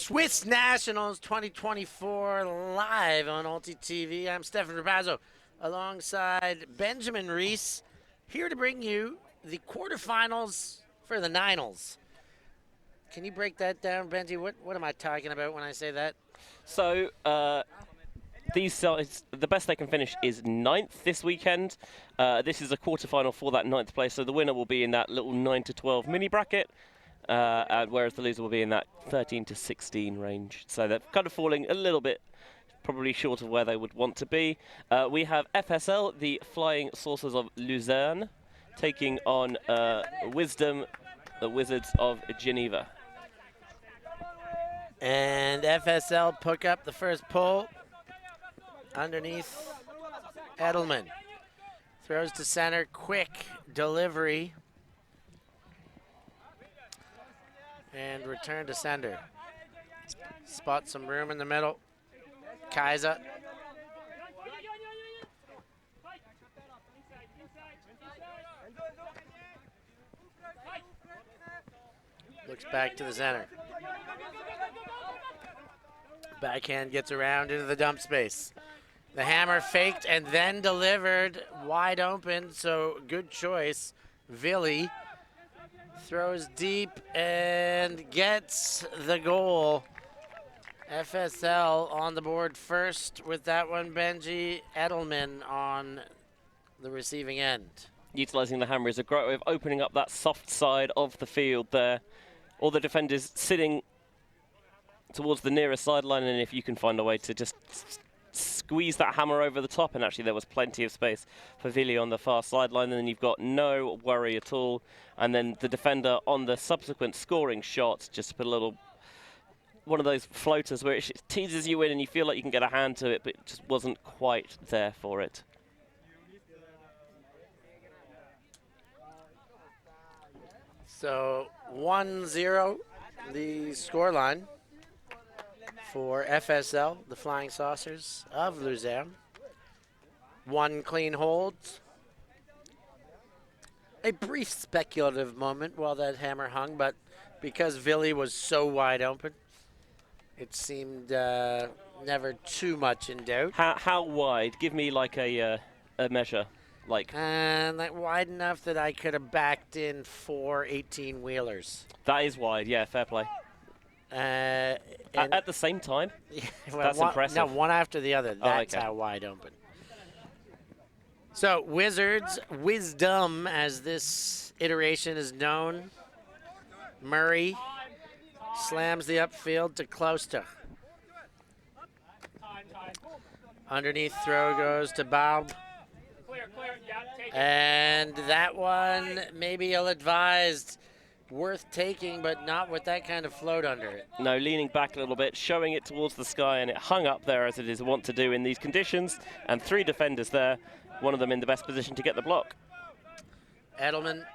Swiss Nationals 2024 live on ULTI.TV. I'm Stefan Rapazzo alongside Benjamin Reese, here to bring you the quarterfinals for the Ninals. Can you break that down, Benji? What am I talking about when I say that? So these sides, the best they can finish is 9th this weekend. This is a quarterfinal for that 9th place, so the winner will be in that little 9 to 12 mini bracket. Whereas the loser will be in that 13 to 16 range. So they're kind of falling a little bit, probably short of where they would want to be. We have FSL, the Flying Saucers of Luzerne, taking on WIZDOM, the Wizards of Geneva. And FSL pick up the first pull underneath Edelman. Throws to center, quick delivery. And return to sender. Spot some room in the middle. Kaiser. Looks back to the center. Backhand gets around into the dump space. The hammer faked and then delivered wide open, so good choice. Villi throws deep and gets the goal. FSL on the board first with that one. Benji, Edelman on the receiving end. Utilising the hammer is a great way of opening up that soft side of the field there. All the defenders sitting towards the nearest sideline, and if you can find a way to just squeeze that hammer over the top, and actually there was plenty of space for Villi on the far sideline, and then you've got no worry at all. And then the defender on the subsequent scoring shot just put a little, one of those floaters where it teases you in and you feel like you can get a hand to it, but it just wasn't quite there for it. So 1-0 the scoreline for FSL, the Flying Saucers of Luzerne. One clean hold. A brief speculative moment while that hammer hung, but because Villi was so wide open, it seemed never too much in doubt. How wide? Give me like a measure. Like wide enough that I could have backed in 4 18-wheelers. That is wide, yeah, fair play. At the same time? Well, that's impressive. No, one after the other. That's how wide open. So, Wizards, WIZDOM, as this iteration is known. Murray slams the upfield to Closter. Underneath throw goes to Baub. And that one, maybe ill-advised. Worth taking, but not with that kind of float under it. No, leaning back a little bit, showing it towards the sky, and it hung up there as it is wont to do in these conditions. And 3 defenders there, one of them in the best position to get the block. Edelman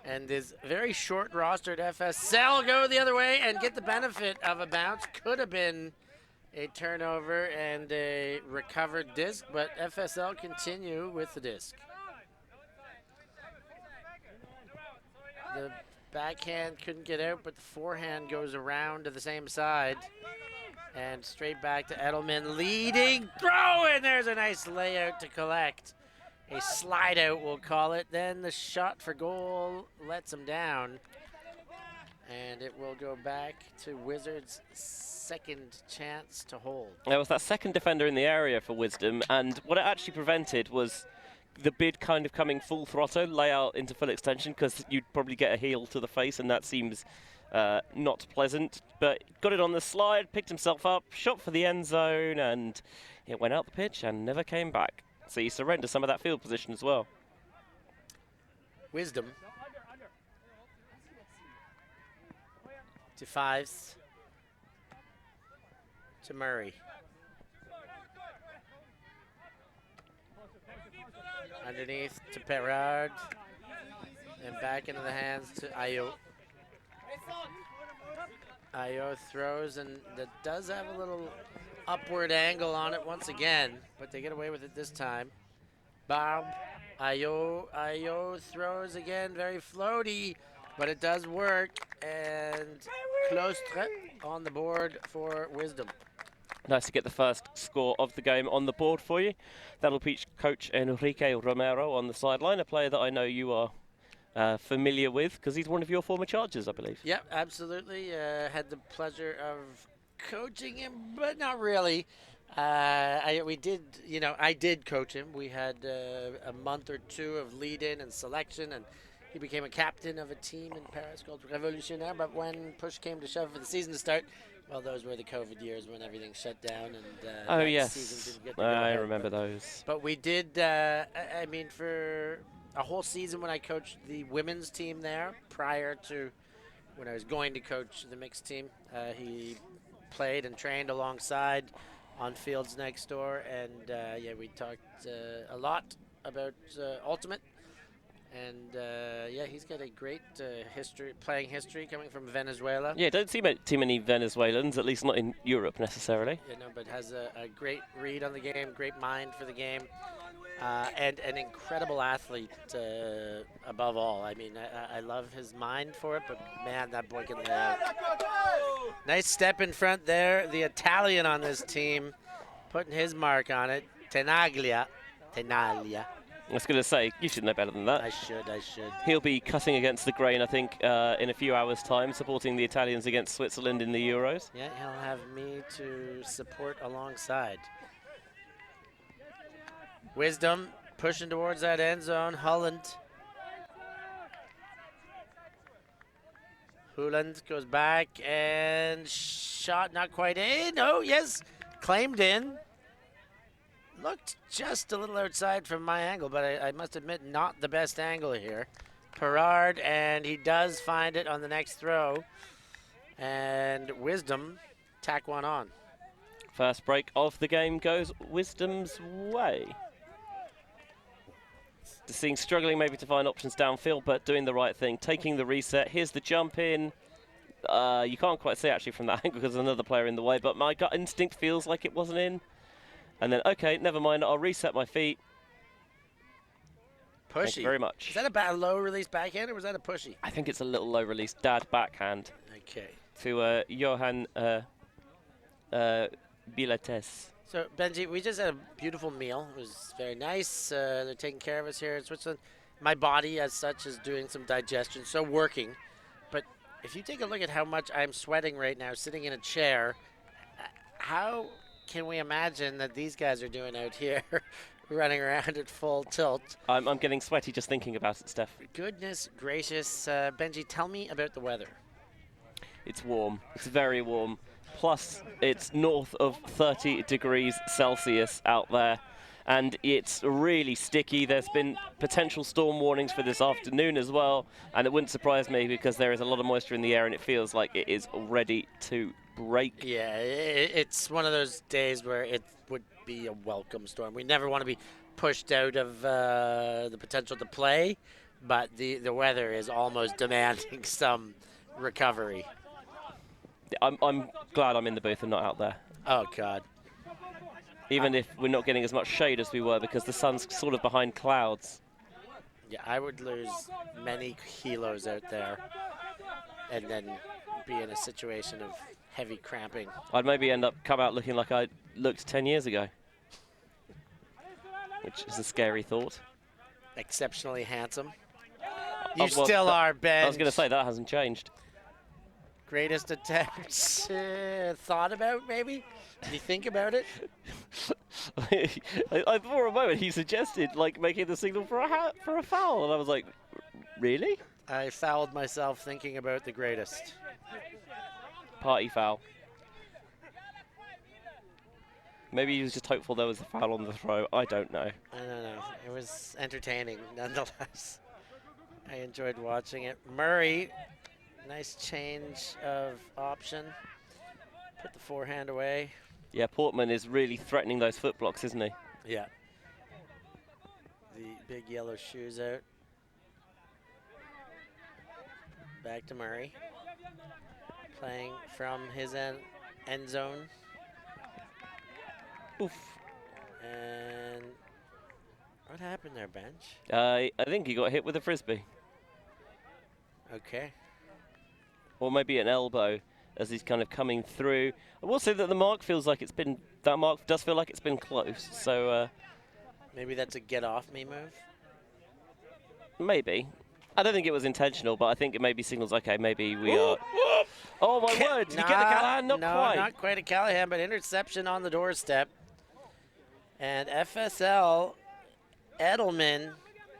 and his very short-rostered FSL go the other way and get the benefit of a bounce. Could have been a turnover and a recovered disc, but FSL continue with the disc. The backhand couldn't get out, but the forehand goes around to the same side. And straight back to Edelman, leading throw, and there's a nice layout to collect. A slide out, we'll call it. Then the shot for goal lets him down. And it will go back to Wizards' second chance to hold. There was that second defender in the area for WIZDOM, and what it actually prevented was the bid kind of coming full throttle, layout into full extension, because you'd probably get a heel to the face, and that seems not pleasant. But got it on the slide, picked himself up, shot for the end zone, and it went out the pitch and never came back. So he surrendered some of that field position as well. WIZDOM to Fives to Murray. Underneath to Perard, and back into the hands to Ayo. Ayo throws, and that does have a little upward angle on it once again, but they get away with it this time. Bob, Ayo throws again, very floaty, but it does work, and Clostre on the board for WIZDOM. Nice to get the first score of the game on the board for you. That'll reach Coach Enrique Romero on the sideline, a player that I know you are familiar with because he's one of your former Chargers, I believe. Yep, absolutely. Had the pleasure of coaching him, but not really. I did coach him. We had a month or two of lead-in and selection, and he became a captain of a team in Paris called Révolutionnaire. But when push came to shove for the season to start, well, those were the COVID years when everything shut down, and season didn't get to go I ahead. remember those. But we did. I mean, for a whole season when I coached the women's team there, prior to when I was going to coach the mixed team, he played and trained alongside on fields next door, and we talked a lot about Ultimate, and he's got a great playing history coming from Venezuela. Yeah, don't see too many Venezuelans, at least not in Europe necessarily. But has a great read on the game, great mind for the game. And an incredible athlete above all. I mean, I love his mind for it, but man, that boy can lay out. Nice step in front there. The Italian on this team putting his mark on it. Tenaglia. I was going to say, you should know better than that. I should. He'll be cutting against the grain, I think, in a few hours' time, supporting the Italians against Switzerland in the Euros. Yeah, he'll have me to support alongside. WIZDOM pushing towards that end zone. Holland goes back and shot not quite in. Oh, yes, claimed in. Looked just a little outside from my angle, but I must admit not the best angle here. Perard, and he does find it on the next throw. And WIZDOM tack one on. First break of the game goes WIZDOM's way. Seeing struggling maybe to find options downfield, but doing the right thing, taking the reset. Here's the jump in. You can't quite see actually from that angle because there's another player in the way, but my gut instinct feels like it wasn't in. And then, okay, never mind, I'll reset my feet. Pushy. Thank you very much. Is that a low release backhand or was that a pushy? I think it's a little low release dad backhand. Okay. To Johan Bilates. So, Benji, we just had a beautiful meal. It was very nice. They're taking care of us here in Switzerland. My body, as such, is doing some digestion, so working. But if you take a look at how much I'm sweating right now, sitting in a chair, how can we imagine that these guys are doing out here, running around at full tilt? I'm getting sweaty just thinking about it, Steph. Goodness gracious. Benji, tell me about the weather. It's warm. It's very warm. Plus, it's north of 30 degrees Celsius out there, and it's really sticky. There's been potential storm warnings for this afternoon as well, and it wouldn't surprise me because there is a lot of moisture in the air, and it feels like it is ready to break. Yeah, it's one of those days where it would be a welcome storm. We never want to be pushed out of the potential to play, but the weather is almost demanding some recovery. I'm glad I'm in the booth and not out there. Oh, God. Even if we're not getting as much shade as we were because the sun's sort of behind clouds. Yeah, I would lose many kilos out there and then be in a situation of heavy cramping. I'd maybe come out looking like I looked 10 years ago, which is a scary thought. Exceptionally handsome. You well, still are, Ben. I was going to say, that hasn't changed. Greatest attempts thought about, maybe? Did you think about it? I for a moment he suggested like making the signal for a foul, and I was like, really? I fouled myself thinking about the greatest. Party foul. Maybe he was just hopeful there was a foul on the throw. I don't know. I don't know. It was entertaining nonetheless. I enjoyed watching it. Murray, nice change of option. Put the forehand away. Yeah, Portman is really threatening those foot blocks, isn't he? Yeah. The big yellow shoes out. Back to Murray. Playing from his end zone. Oof. And what happened there, Bench? I think he got hit with a Frisbee. Okay. Or maybe an elbow. as he's kind of coming through. I will say that the mark feels like it's been, that mark does feel like it's been close. So maybe that's a get off me move. Maybe. I don't think it was intentional, but I think it maybe signals, okay, maybe we are. Oh my word! Did you get the Callahan? Not quite. No, not quite a Callahan, but interception on the doorstep. And FSL, Edelman,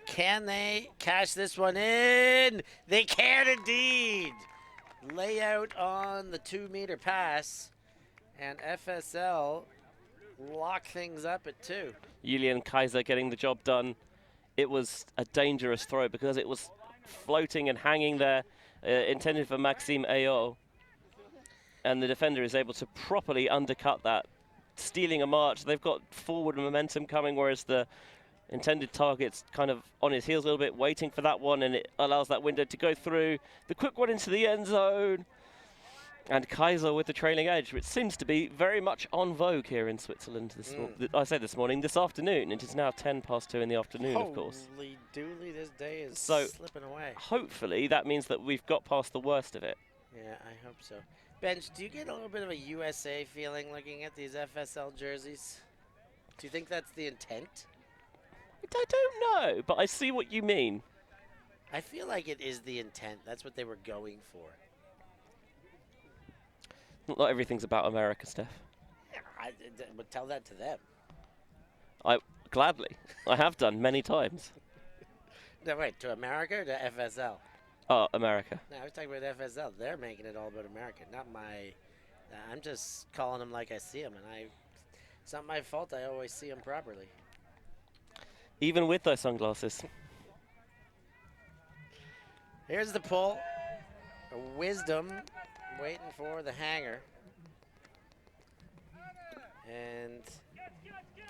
can they cash this one in? They can indeed. Layout on the 2-meter pass, and FSL lock things up at 2. Julian Kaiser getting the job done. It was a dangerous throw because it was floating and hanging there, intended for Maxime Ayo. And the defender is able to properly undercut that, stealing a march. They've got forward momentum coming, whereas the intended target's kind of on his heels a little bit, waiting for that one, and it allows that window to go through. The quick one into the end zone. And Kaiser with the trailing edge, which seems to be very much en vogue here in Switzerland this morning, this afternoon. It is now 2:10 in the afternoon, of course. Holy dooly, this day is So slipping away. Hopefully that means that we've got past the worst of it. Yeah, I hope so. Bench, do you get a little bit of a USA feeling looking at these FSL jerseys? Do you think that's the intent? I don't know, but I see what you mean. I feel like it is the intent. That's what they were going for. Not everything's about America, Steph. Yeah, I would tell that to them. Gladly. I have done many times. No, wait, to America or to FSL? Oh, America. No, I was talking about FSL. They're making it all about America, not my... I'm just calling them like I see them, and it's not my fault I always see them properly. Even with those sunglasses. Here's the pull. A WIZDOM waiting for the hanger. And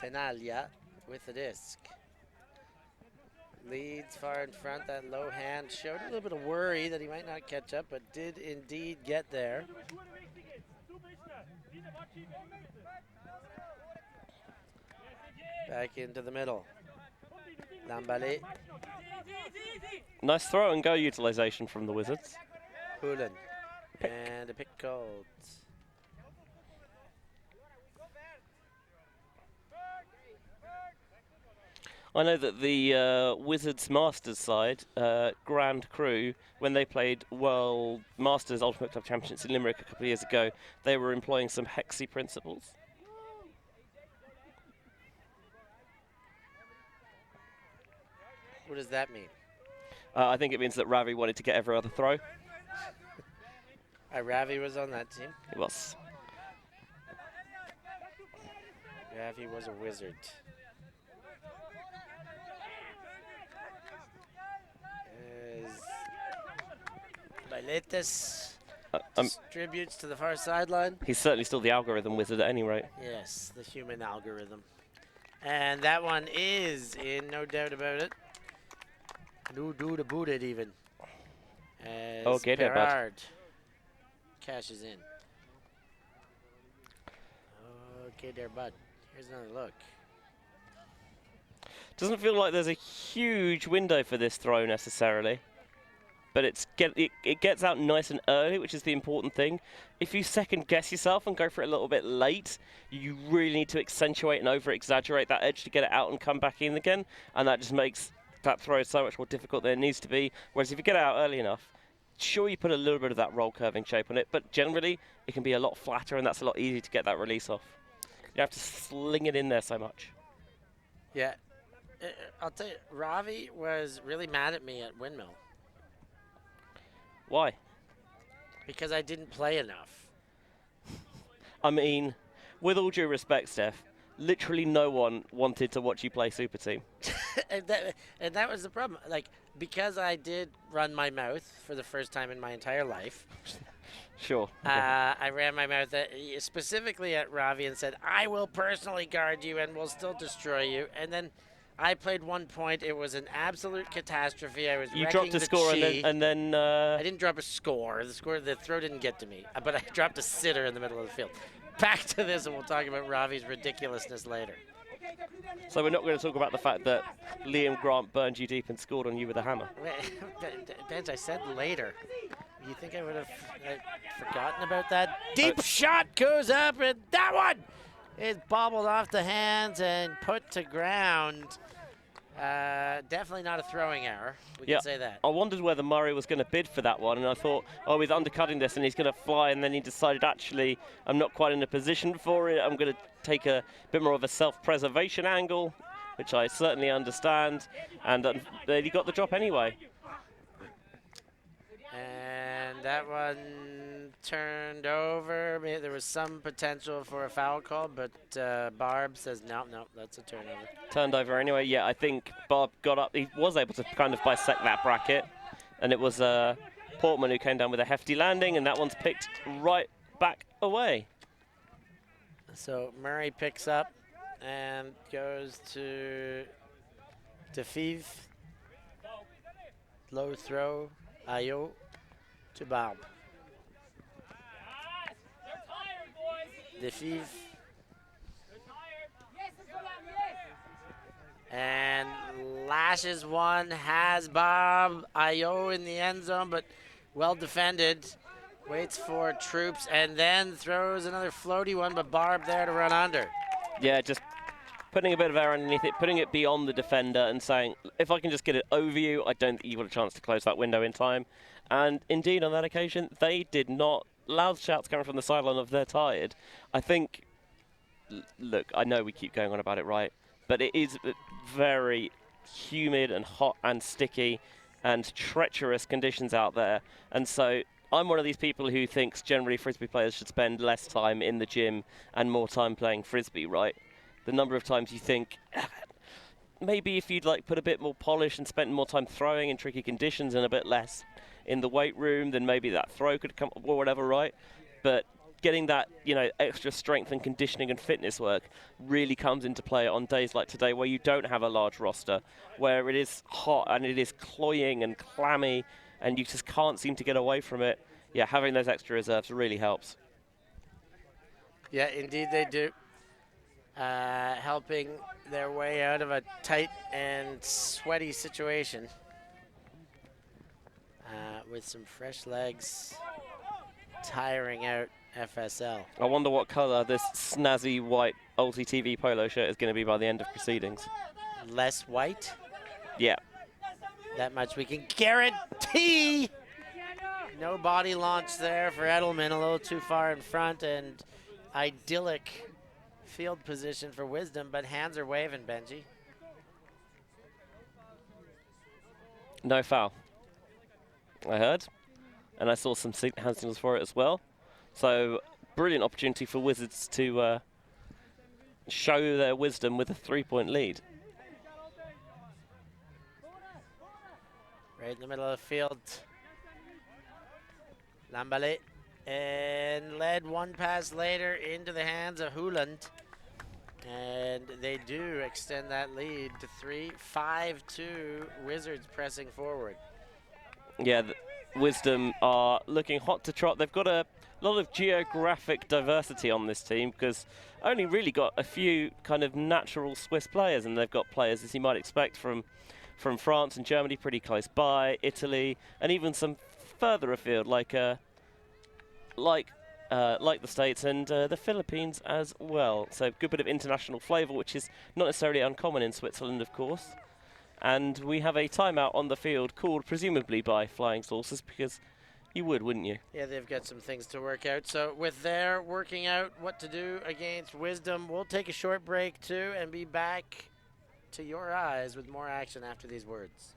Tenaglia with the disc. Leads far in front. That low hand showed a little bit of worry that he might not catch up, but did indeed get there. Back into the middle. Lambalé. Nice throw and go utilization from the Wizards. Hulen. And a pick called. I know that the Wizards Masters side, Grand Crew, when they played World Masters Ultimate Club Championships in Limerick a couple of years ago, they were employing some Hexy principles. What does that mean? I think it means that Ravi wanted to get every other throw. Ravi was on that team. It was. Ravi was a wizard. Bailetes distributes to the far sideline. He's certainly still the algorithm wizard at any rate. Yes, the human algorithm. And that one is in, no doubt about it. No doubt about it even. As okay, there, bud. Perard cashes in. Okay there, bud. Here's another look. Doesn't feel like there's a huge window for this throw necessarily. But it gets out nice and early, which is the important thing. If you second guess yourself and go for it a little bit late, you really need to accentuate and over-exaggerate that edge to get it out and come back in again. And that just makes that throw so much more difficult than it needs to be. Whereas if you get it out early enough, sure, you put a little bit of that roll curving shape on it, but generally it can be a lot flatter, and that's a lot easier to get that release off. You don't have to sling it in there so much. Yeah. I'll tell you, Ravi was really mad at me at Windmill. Why? Because I didn't play enough. I mean, with all due respect, Steph, literally no one wanted to watch you play Super Team. and that was the problem. Like, because I did run my mouth for the first time in my entire life. Sure. I ran my mouth specifically at Ravi and said, I will personally guard you and will still destroy you. And then I played 1 point. It was an absolute catastrophe. I was You dropped a score and then I didn't drop a score. The throw didn't get to me. But I dropped a sitter in the middle of the field. Back to this, and we'll talk about Ravi's ridiculousness later. So we're not going to talk about the fact that Liam Grant burned you deep and scored on you with a hammer. Benj, I said later. You think I would have forgotten about that? Deep shot goes up, and that one is bobbled off the hands and put to ground. Definitely not a throwing error. We can say that. I wondered whether Murray was going to bid for that one, and I thought, oh, he's undercutting this and he's going to fly, and then he decided, actually, I'm not quite in a position for it. I'm going to take a bit more of a self-preservation angle, which I certainly understand, and he got the drop anyway. And that one turned over. Maybe there was some potential for a foul call, but Barb says, no, that's a turnover. Turned over anyway. Yeah, I think Barb got up. He was able to kind of bisect that bracket, and it was Portman who came down with a hefty landing, and that one's picked right back away. So Murray picks up and goes to Fiv. Low throw, Ayo to Barb. Fiv. And lashes one, has Barb. Ayo in the end zone, but well defended. Waits for Troops and then throws another floaty one, but Barb there to run under. Yeah, just putting a bit of air underneath it, putting it beyond the defender and saying, if I can just get it over you, I don't think you've got a chance to close that window in time. And indeed, on that occasion, they did not. Loud shouts coming from the sideline of they're tired. I think, look, I know we keep going on about it, right? But it is very humid and hot and sticky and treacherous conditions out there. And so I'm one of these people who thinks generally Frisbee players should spend less time in the gym and more time playing Frisbee, right? The number of times you think, maybe if you'd like put a bit more polish and spent more time throwing in tricky conditions and a bit less in the weight room, then maybe that throw could come or whatever, right? But getting that, extra strength and conditioning and fitness work really comes into play on days like today where you don't have a large roster, where it is hot and it is cloying and clammy and you just can't seem to get away from it. Yeah, having those extra reserves really helps. Yeah, indeed they do. Helping their way out of a tight and sweaty situation. With some fresh legs, tiring out FSL. I wonder what colour this snazzy white ULTI.TV polo shirt is going to be by the end of proceedings. Less white? Yeah. That much we can guarantee. No body launch there for Edelman, a little too far in front, and idyllic field position for WIZDOM, but hands are waving, Benji. No foul, I heard, and I saw some hand signals for it as well. So brilliant opportunity for Wizards to show their wisdom with a 3-point lead. Right in the middle of the field. Lambalet, and led one pass later into the hands of Hooland. And they do extend that lead to 3, 5-2, Wizards pressing forward. Yeah, WIZDOM are looking hot to trot. They've got a lot of geographic diversity on this team because only really got a few kind of natural Swiss players, and they've got players, as you might expect, from France and Germany pretty close by, Italy, and even some further afield like the States and the Philippines as well. So a good bit of international flavour, which is not necessarily uncommon in Switzerland, of course. And we have a timeout on the field called presumably by flying saucers, because you would, wouldn't you? Yeah, they've got some things to work out. So with their working out what to do against WIZDOM, we'll take a short break too and be back to your eyes with more action after these words.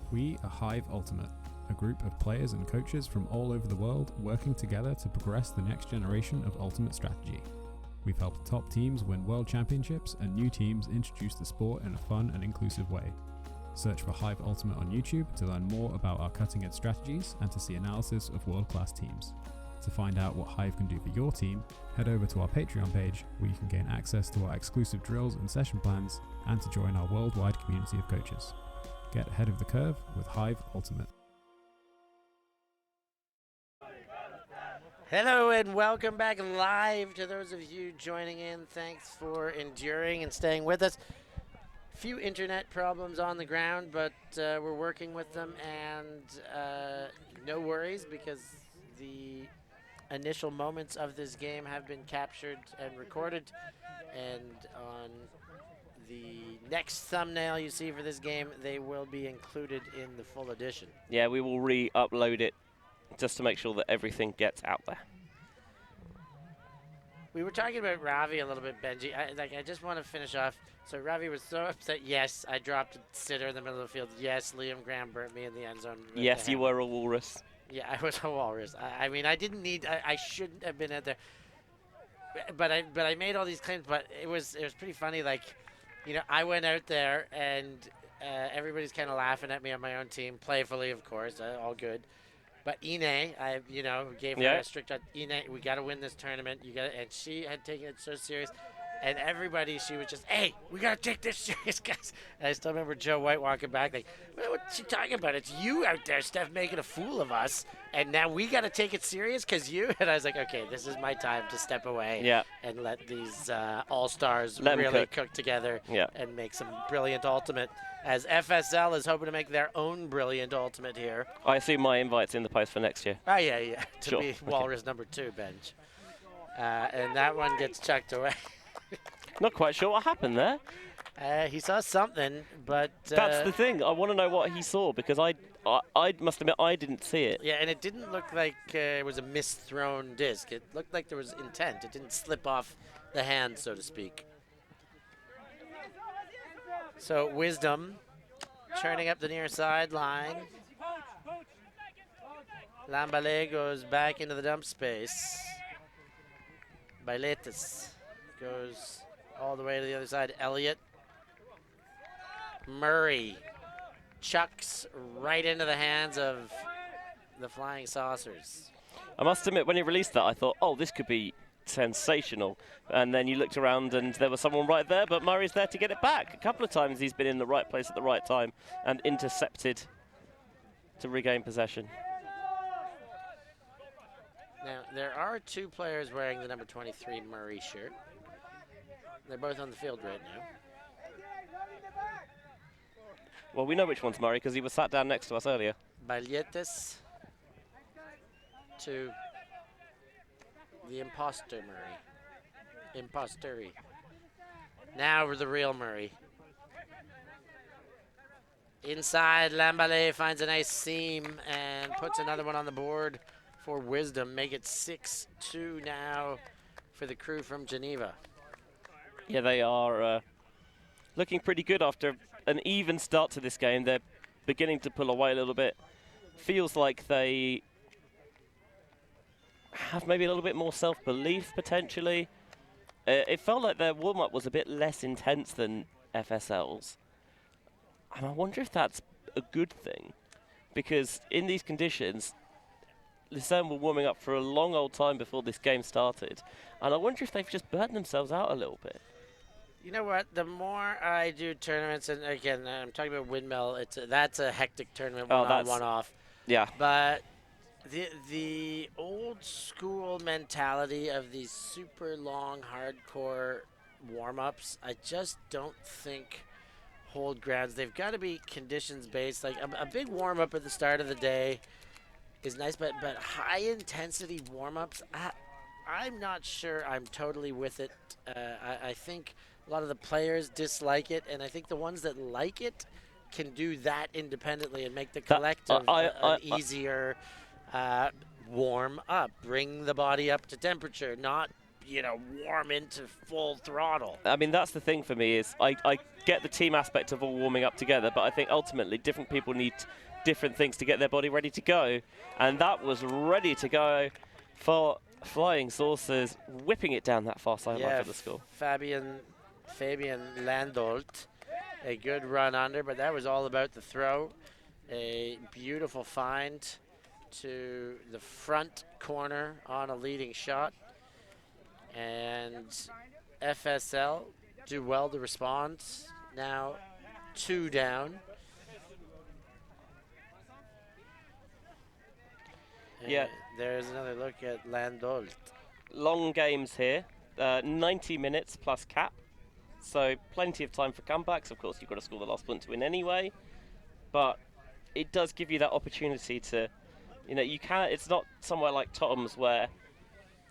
We are Hive Ultimate, a group of players and coaches from all over the world working together to progress the next generation of Ultimate strategy. We've helped top teams win world championships and new teams introduce the sport in a fun and inclusive way. Search for Hive Ultimate on YouTube to learn more about our cutting edge strategies and to see analysis of world-class teams. To find out what Hive can do for your team, head over to our Patreon page where you can gain access to our exclusive drills and session plans and to join our worldwide community of coaches. Get ahead of the curve with Hive Ultimate. Hello and welcome back live to those of you joining in. Thanks for enduring and staying with us. Few internet problems on the ground, but we're working with them, and no worries because the initial moments of this game have been captured and recorded, and on the next thumbnail you see for this game, they will be included in the full edition. Yeah, we will re-upload it just to make sure that everything gets out there. We were talking about Ravi a little bit, Benji. I just want to finish off. So Ravi was so upset. Yes, I dropped a sitter in the middle of the field. Yes, Liam Graham burnt me in the end zone. Yes, you were a walrus. Yeah, I was a walrus. I mean, I didn't need. I shouldn't have been out there. But I made all these claims. But it was pretty funny. Like, you know, I went out there and everybody's kind of laughing at me on my own team, playfully, of course, all good. But Ine, I gave her a strict. Ine, we got to win this tournament. And she had taken it so serious. And everybody, she was just, hey, we got to take this serious, guys. And I still remember Joe White walking back like, well, what's she talking about? It's you out there, Steph, making a fool of us. And now we got to take it serious because you. And I was like, okay, this is my time to step away and let these all-stars really cook together and make some brilliant ultimate. As FSL is hoping to make their own brilliant ultimate here. I assume my invite's in the post for next year. Oh, yeah. To be Walrus number 2 bench. And that one gets chucked away. Not quite sure what happened there. He saw something, but... That's the thing. I want to know what he saw because I must admit I didn't see it. Yeah, and it didn't look like it was a misthrown disc. It looked like there was intent. It didn't slip off the hand, so to speak. So WIZDOM churning up the near sideline. Lambalé goes back into the dump space. Bailetas goes all the way to the other side. Elliott. Murray chucks right into the hands of the Flying Saucers. I must admit, when he released that, I thought, oh, this could be sensational. And then you looked around and there was someone right there, but Murray's there to get it back. A couple of times he's been in the right place at the right time and intercepted to regain possession. Now, there are 2 players wearing the number 23 Murray shirt. They're both on the field right now. Well, we know which one's Murray because he was sat down next to us earlier. Balietes to the imposter Murray. Imposteri. Now the real Murray. Inside, Lambalé finds a nice seam and puts another one on the board for WIZDOM. Make it 6-2 now for the crew from Geneva. Yeah, they are looking pretty good after an even start to this game. They're beginning to pull away a little bit. Feels like they have maybe a little bit more self-belief, potentially. It felt like their warm-up was a bit less intense than FSL's. And I wonder if that's a good thing. Because in these conditions, Lucerne were warming up for a long old time before this game started. And I wonder if they've just burnt themselves out a little bit. You know what? The more I do tournaments, and again, I'm talking about Windmill, that's a hectic tournament, one off. Yeah. But the old school mentality of these super long, hardcore warm-ups, I just don't think hold grounds. They've got to be conditions-based. Like a big warm-up at the start of the day is nice, but high-intensity warm-ups, I'm not sure I'm totally with it. I think a lot of the players dislike it, and I think the ones that like it can do that independently and make the collective an easier warm up, bring the body up to temperature, not warm into full throttle. I mean, that's the thing for me is I get the team aspect of all warming up together, but I think ultimately different people need different things to get their body ready to go, and that was ready to go for Flying Saucers, whipping it down that far sideline for the score. Fabian Landolt, a good run under, but that was all about the throw. A beautiful find to the front corner on a leading shot. And FSL do well to respond. Now 2 down. Yeah. There's another look at Landolt. Long games here, 90 minutes plus cap. So plenty of time for comebacks. Of course, you've got to score the last point to win anyway. But it does give you that opportunity to, you can't. It's not somewhere like Totham's where,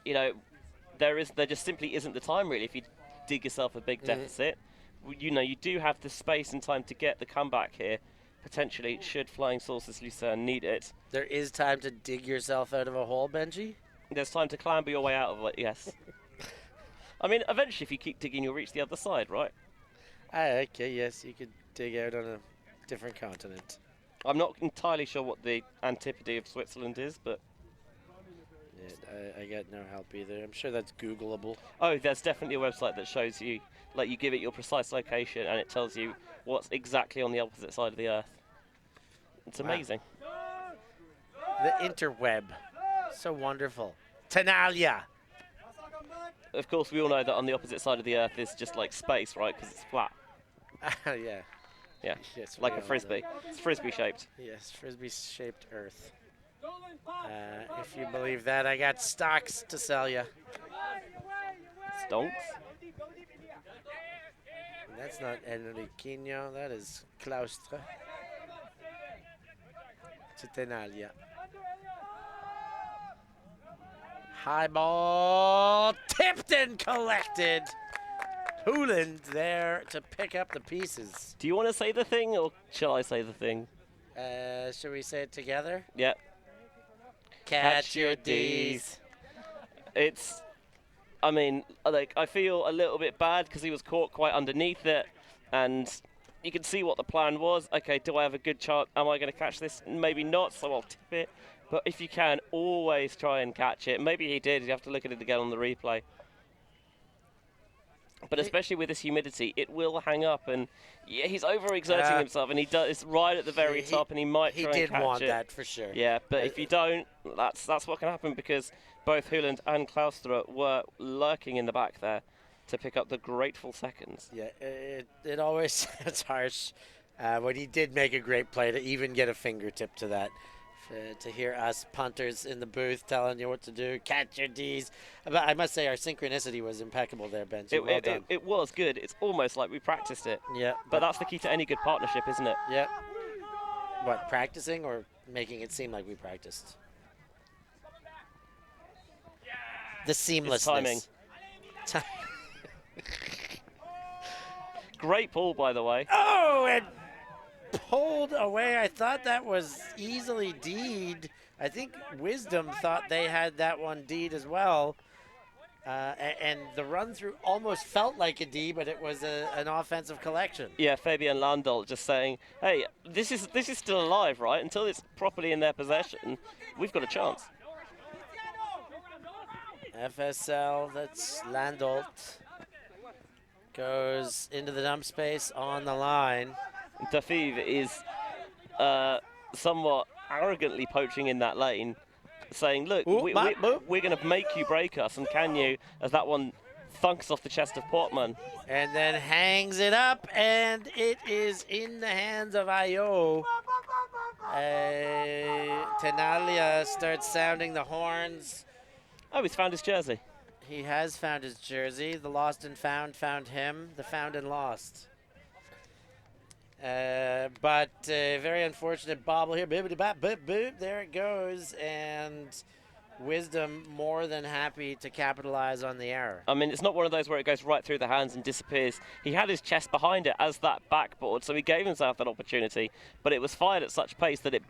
there just simply isn't the time really. If you dig yourself a big deficit, you do have the space and time to get the comeback here. Potentially, should Flying Saucers Lucerne need it. There is time to dig yourself out of a hole, Benji? There's time to clamber your way out of it. Yes. I mean, eventually, if you keep digging, you'll reach the other side, right? Okay, yes, you could dig out on a different continent. I'm not entirely sure what the antipode of Switzerland is, but... Yeah, I got no help either. I'm sure that's Googleable. Oh, there's definitely a website that shows you, like, you give it your precise location, and it tells you what's exactly on the opposite side of the Earth. It's amazing. The interweb. So wonderful. Tenalia! Of course, we all know that on the opposite side of the Earth is just like space, right? Because it's flat. Yeah. Yeah, Yes, like a frisbee. It's frisbee-shaped. Yes, frisbee-shaped Earth. If you believe that, I got stocks to sell you. Stonks? That's not Enriquinho, that is Claustre. To Tenalia. High ball, tipped and collected. Hooland there to pick up the pieces. Do you want to say the thing, or shall I say the thing? Should we say it together? Yep. Catch your D's. It's, I mean, like, I feel a little bit bad because he was caught quite underneath it, and you can see what the plan was. Okay, do I have a good chance? Am I going to catch this? Maybe not, so I'll tip it. But if you can, always try and catch it. Maybe he did. You have to look at it again on the replay. But especially with this humidity, it will hang up. And yeah, he's overexerting himself, and he does. It's right at the very top, and he might try and catch it. He did want that for sure. Yeah, but if you don't, that's what can happen, because both Hooland and Claustre were lurking in the back there to pick up the grateful seconds. Yeah, it always sounds harsh when he did make a great play to even get a fingertip to that. To hear us punters in the booth telling you what to do, catch your D's. But I must say, our synchronicity was impeccable there, Benji. Well done. It was good. It's almost like we practiced it. Yeah. But that's the key to any good partnership, isn't it? Yeah. What, practicing or making it seem like we practiced? The seamlessness. It's timing. Great ball, by the way. Oh, and pulled away. I thought that was easily D'd. I think WIZDOM thought they had that one D'd as well. And the run through almost felt like a D, but it was an offensive collection. Yeah, Fabian Landolt just saying, hey, this is still alive, right? Until it's properly in their possession, we've got a chance. FSL, that's Landolt. Goes into the dump space on the line. Tafib is somewhat arrogantly poaching in that lane, saying, look, we're going to make you break us, and can you, as that one thunks off the chest of Portman. And then hangs it up, and it is in the hands of Ayo. Tenalia starts sounding the horns. Oh, he's found his jersey. He has found his jersey. The lost and found him. The found and lost. But very unfortunate bobble here. Boop, there it goes. And WIZDOM more than happy to capitalize on the error. I mean, it's not one of those where it goes right through the hands and disappears. He had his chest behind it as that backboard, so he gave himself that opportunity. But it was fired at such pace that it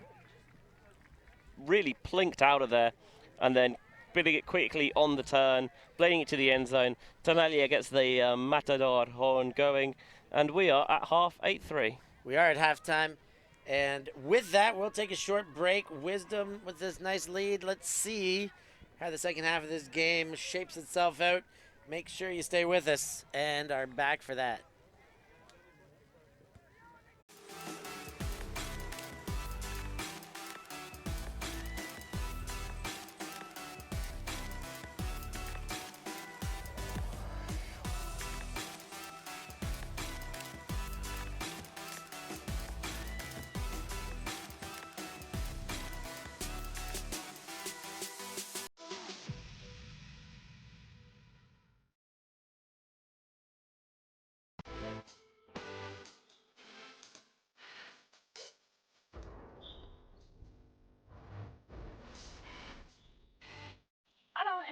really plinked out of there, and then bidding it quickly on the turn, blading it to the end zone. Tenalia gets the Matador horn going, and we are at half 8-3. We are at halftime, and with that, we'll take a short break. WIZDOM with this nice lead. Let's see how the second half of this game shapes itself out. Make sure you stay with us and are back for that.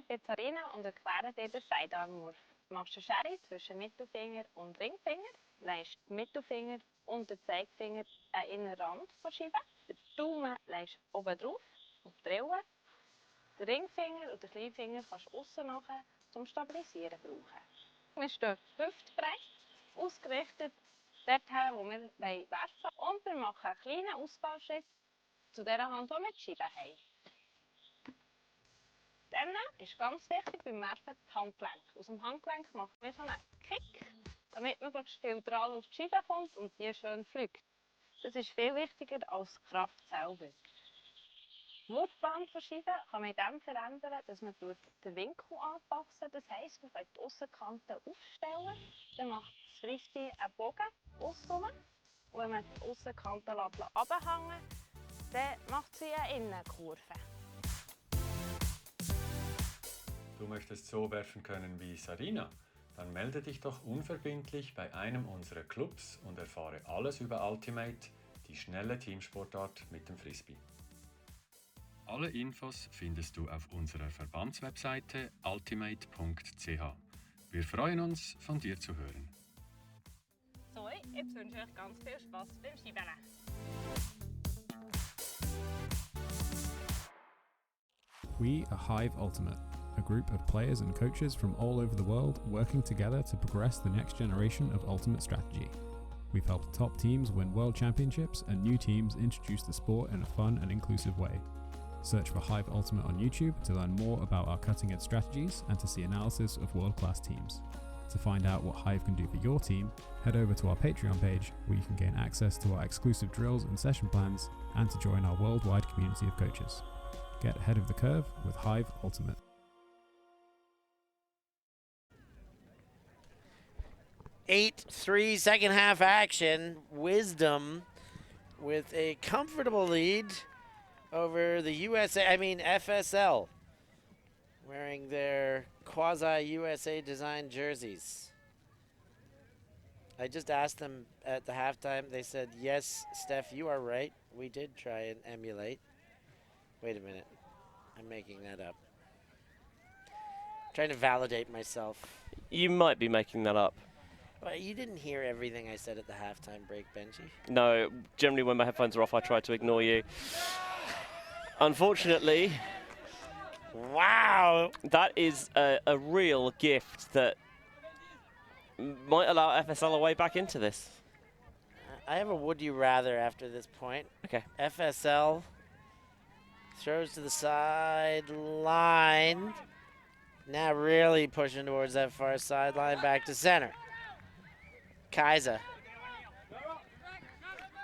jetzt Sarina und erkläre dir den Sidearm-Wurf. Du machst eine Schere zwischen Mittelfinger und Ringfinger, legst den Mittelfinger und den Zeigefinger an den Rand der Scheibe. Den Daumen legst du oben drauf, auf die Rille. Den Ringfinger und den Kleinfinger kannst du aussen nachher zum Stabilisieren brauchen. Wir stehen hüftbreit, ausgerichtet dorthin, wo wir werfen wollen. Und wir machen einen kleinen Ausfallschritt zu der Hand, die wir die Scheibe haben. Dann ist ganz wichtig beim Werfen das Handgelenk. Aus dem Handgelenk machen wir so einen Kick, damit man möglichst neutral auf die Scheibe kommt und die schön fliegt. Das ist viel wichtiger als die Kraft selber. Die Wurfbahn der Scheibe kann man in dem verändern, dass man den Winkel anpassen. Das heisst, man kann die Aussenkante aufstellen, dann macht das Frisbee einen Bogen aussen. Und wenn man die Aussenkante runterhängen lässt, dann macht sie eine Innenkurve. Du möchtest so werfen können wie Sarina? Dann melde dich doch unverbindlich bei einem unserer Clubs und erfahre alles über Ultimate, die schnelle Teamsportart mit dem Frisbee. Alle Infos findest du auf unserer Verbandswebseite ultimate.ch. Wir freuen uns, von dir zu hören. So, jetzt wünsche ich euch ganz viel Spaß beim Skibällen. We are Hive Ultimate, a group of players and coaches from all over the world working together to progress the next generation of Ultimate strategy. We've helped top teams win world championships and new teams introduce the sport in a fun and inclusive way. Search for Hive Ultimate on YouTube to learn more about our cutting-edge strategies and to see analysis of world-class teams. To find out what Hive can do for your team, head over to our Patreon page where you can gain access to our exclusive drills and session plans and to join our worldwide community of coaches. Get ahead of the curve with Hive Ultimate. Eight-3 second half action. WIZDOM with a comfortable lead over the FSL, wearing their quasi-USA designed jerseys. I just asked them at the halftime. They said, yes, Steph, you are right. We did try and emulate. Wait a minute. I'm making that up. Trying to validate myself. You might be making that up. Well, you didn't hear everything I said at the halftime break, Benji. No, generally when my headphones are off, I try to ignore you. Unfortunately, wow, that is a real gift that might allow FSL a way back into this. I have a would you rather after this point. Okay. FSL throws to the sideline. Now really pushing towards that far sideline, back to center. Kaiser.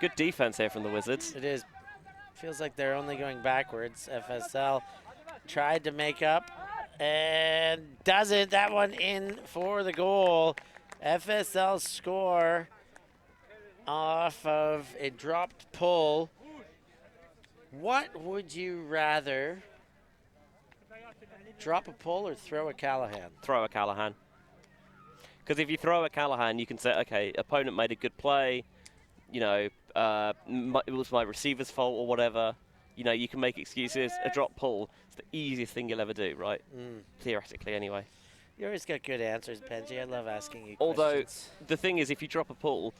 Good defense here from the Wizards. It is. Feels like they're only going backwards. FSL tried to make up and doesn't. That one in for the goal. FSL score off of a dropped pull. What would you rather? Drop a pull or throw a Callahan? Throw a Callahan. Because if you throw a Callahan, you can say, okay, opponent made a good play, you know, it was my receiver's fault or whatever. You know, you can make excuses. A drop pull is the easiest thing you'll ever do, right? Theoretically, anyway. You always got good answers, Benji. I love asking you Although, questions. the thing is, if you drop a pull,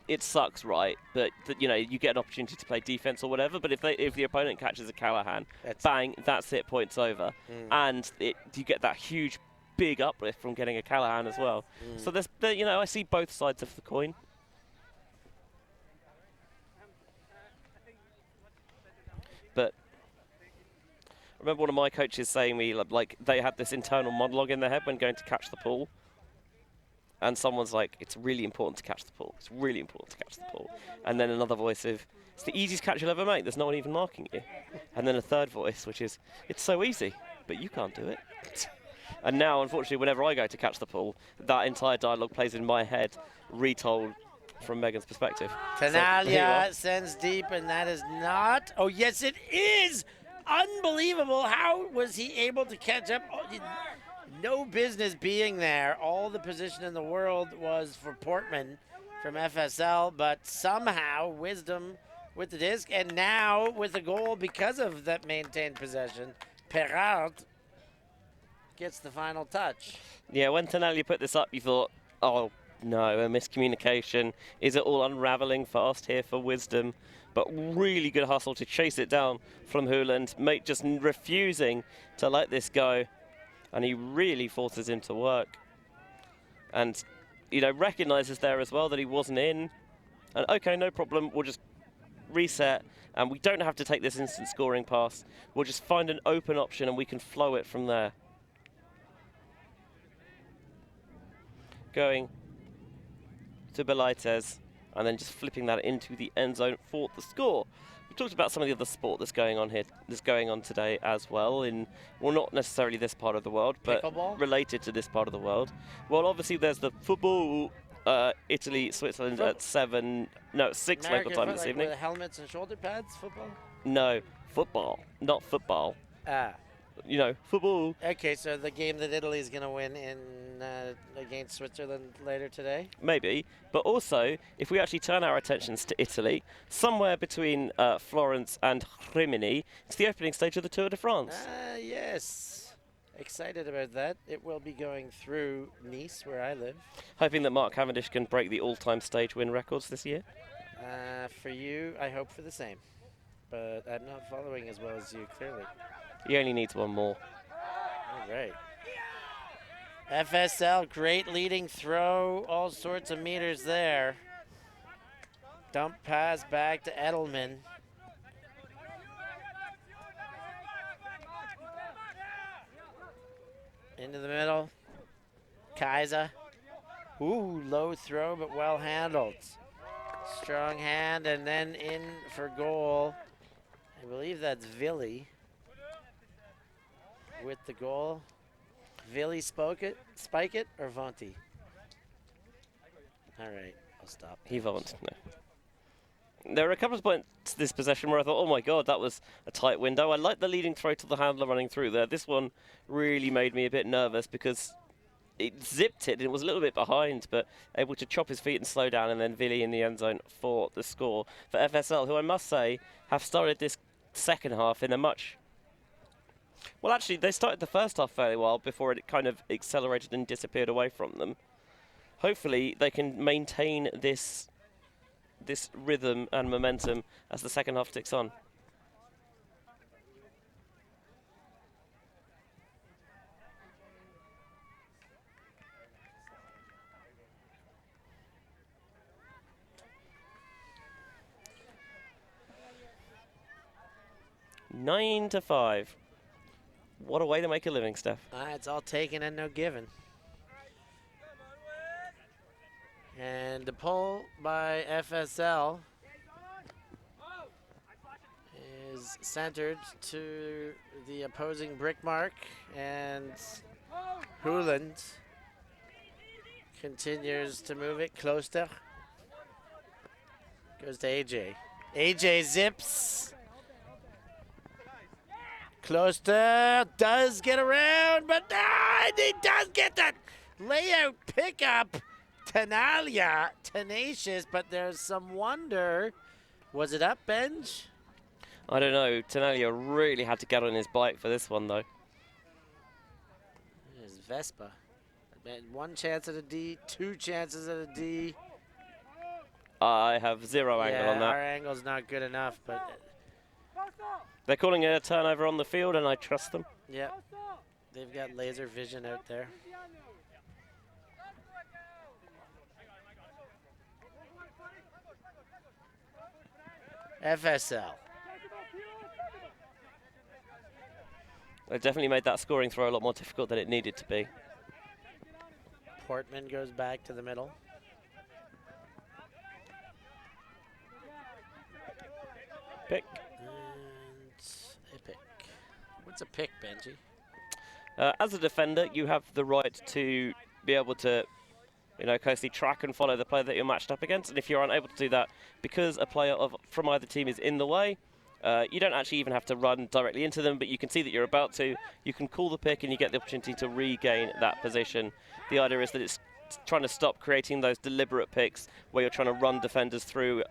it sucks, right? But, you know, you get an opportunity to play defense or whatever. But if the opponent catches a Callahan, bang, that's it, points over. And you get that huge, big uplift from getting a Callahan as well. So, you know, I see both sides of the coin. But I remember one of my coaches saying me, like, they had this internal monologue in their head when going to catch the pull. And someone's like, it's really important to catch the pull. It's really important to catch the pull. And then another voice of, it's the easiest catch you'll ever make. There's no one even marking you. And then a third voice, which is, it's so easy, but you can't do it. And now, unfortunately, whenever I go to catch the pull, that entire dialogue plays in my head, retold from Megan's perspective. Tenalia sends deep, and that is not. Oh, yes, it is. Unbelievable. How was he able to catch up? Oh, no business being there. All the position in the world was for Portman from FSL, but somehow WIZDOM with the disc, and now with a goal because of that maintained possession. Perrault gets the final touch. Yeah, when Tenalia put this up, you thought, oh no, a miscommunication. Is it all unravelling fast here for WIZDOM? But really good hustle to chase it down from Hooland. Mate just refusing to let this go. And he really forces him to work. And, you know, recognises there as well that he wasn't in. And okay, no problem, we'll just reset. And we don't have to take this instant scoring pass. We'll just find an open option and we can flow it from there. Going to Belaites, and then just flipping that into the end zone for the score. We talked about some of the other sport that's going on here, that's going on today as well, in, well, not necessarily this part of the world, but Pickleball? related to this part of the world. Well, obviously there's the football, Italy, Switzerland at 6 local time this evening. With helmets and shoulder pads, football? No, football, not football. Ah. You know, football. Okay, so the game that Italy's going to win in against Switzerland later today? Maybe, but also, if we actually turn our attentions to Italy, somewhere between Florence and Rimini, it's the opening stage of the Tour de France. Yes. Excited about that. It will be going through Nice, where I live. Hoping that Mark Cavendish can break the all-time stage win records this year. For you, I hope for the same. But I'm not following as well as you, clearly. He only needs one more. All right. FSL, great leading throw, all sorts of meters there. Dump pass back to Edelman. Into the middle. Kaiser. Ooh, low throw, but well handled. Strong hand, and then in for goal. I believe that's Villi with the goal. Villi spike it, or Vonti? All right, I'll stop. He won't, no. There were a couple of points this possession where I thought, oh my god, that was a tight window. I like the leading throw to the handler running through there. This one really made me a bit nervous because it zipped it and it was a little bit behind, but able to chop his feet and slow down, and then Villi in the end zone for the score. For FSL, who I must say have started this second half in a much... Well, actually, they started the first half fairly well before it kind of accelerated and disappeared away from them. Hopefully, they can maintain this rhythm and momentum as the second half ticks on. Nine to 5. What a way to make a living, Steph. It's all taken and no given. And the pull by FSL is centered to the opposing brick mark, and Hooland continues to move it. Kloster goes to AJ. AJ zips. Kloster does get around, but he does get that layout pickup. Tenalia, tenacious, but there's some wonder. Was it up, Benj? I don't know. Tenalia really had to get on his bike for this one, though. There's Vespa. One chance at a D, two chances at a D. I have zero angle on that. Our angle's not good enough, but... They're calling it a turnover on the field, and I trust them. Yeah, they've got laser vision out there. FSL. They definitely made that scoring throw a lot more difficult than it needed to be. Portman goes back to the middle. Pick. And a pick. What's a pick, Benji? As a defender, you have the right to be able to, closely track and follow the player that you're matched up against. And if you're unable to do that because a player from either team is in the way, you don't actually even have to run directly into them, but you can see that you're about to. You can call the pick and you get the opportunity to regain that position. The idea is that it's trying to stop creating those deliberate picks where you're trying to run defenders through,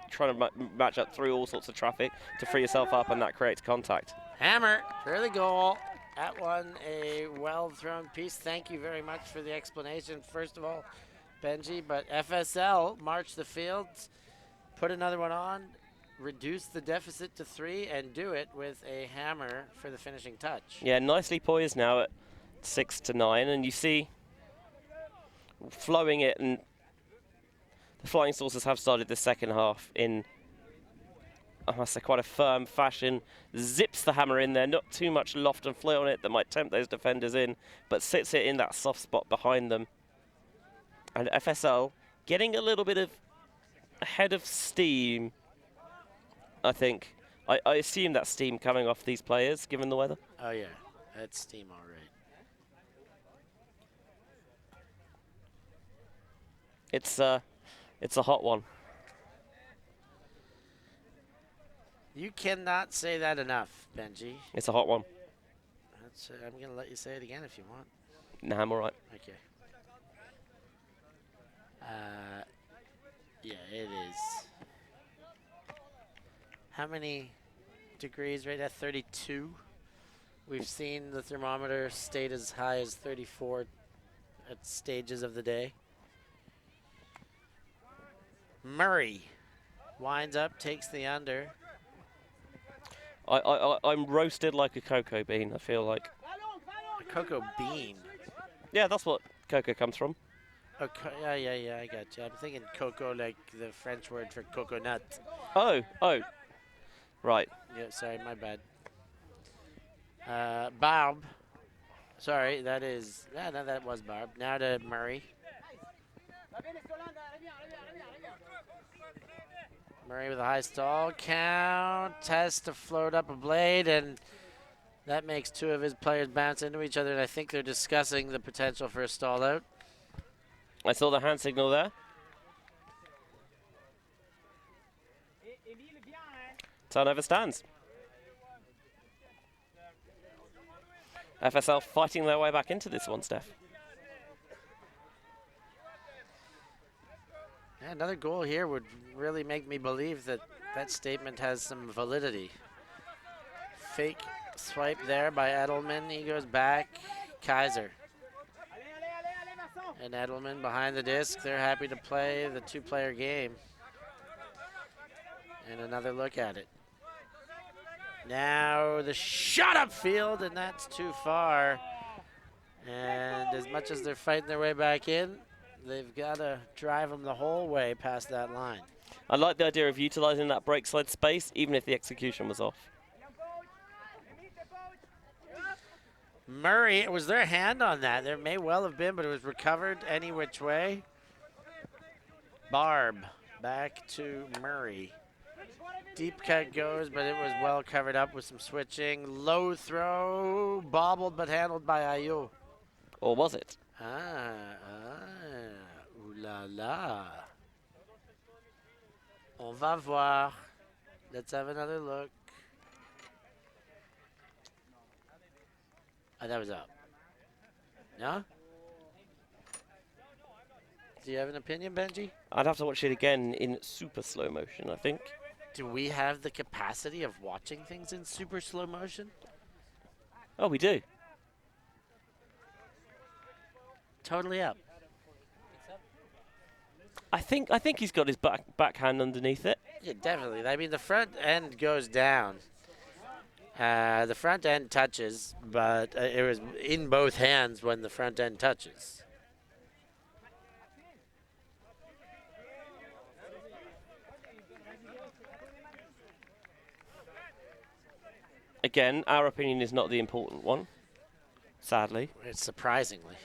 trying to match up through all sorts of traffic to free yourself up, and that creates contact. Hammer for the goal. That one, a well-thrown piece. Thank you very much for the explanation, first of all, Benji. But FSL march the field, put another one on, reduce the deficit to 3, and do it with a hammer for the finishing touch. Yeah, nicely poised now at 6-9, and you see flowing it, and the Flying Saucers have started the second half in, I must say, quite a firm fashion. Zips the hammer in there, not too much loft and flail on it that might tempt those defenders in, but sits it in that soft spot behind them. And FSL getting a little bit of head of steam, I think. I assume that's steam coming off these players, given the weather. Oh, yeah. That's steam all right. It's a hot one. You cannot say that enough, Benji. It's a hot one. That's, I'm going to let you say it again if you want. Nah, I'm all right. Okay. Yeah, it is. How many degrees right at 32? We've seen the thermometer state as high as 34 at stages of the day. Murray winds up, takes the under. I'm roasted like a cocoa bean, I feel like. A cocoa bean. Yeah, that's what cocoa comes from. Oh, yeah, I got you. I'm thinking cocoa like the French word for coconut. Oh, right. Yeah, sorry, my bad. Barb. Sorry, that is... Yeah, no, that was Barb. Now to Murray. Murray with a high stall count. Has to float up a blade, and that makes 2 of his players bounce into each other, and I think they're discussing the potential for a stall out. I saw the hand signal there. Turnover stands. FSL fighting their way back into this one, Steph. Yeah, another goal here would really make me believe that that statement has some validity. Fake swipe there by Edelman. He goes back. Kaiser. And Edelman behind the disc. They're happy to play the 2-player game. And another look at it. Now the shot upfield, and that's too far. And as much as they're fighting their way back in, they've got to drive them the whole way past that line. I like the idea of utilising that break side space, even if the execution was off. Murray, was there a hand on that? There may well have been, but it was recovered any which way. Barb, back to Murray. Deep cut goes, but it was well covered up with some switching. Low throw, bobbled but handled by Ayo. Or was it? Ooh la la. On va voir. Let's have another look. Oh, that was up. No? Do you have an opinion, Benji? I'd have to watch it again in super slow motion, I think. Do we have the capacity of watching things in super slow motion? Oh, we do. Totally up. I think he's got his backhand underneath it. Yeah, definitely. I mean, the front end goes down. The front end touches, but it was in both hands when the front end touches. Again, our opinion is not the important one, sadly. It's surprisingly.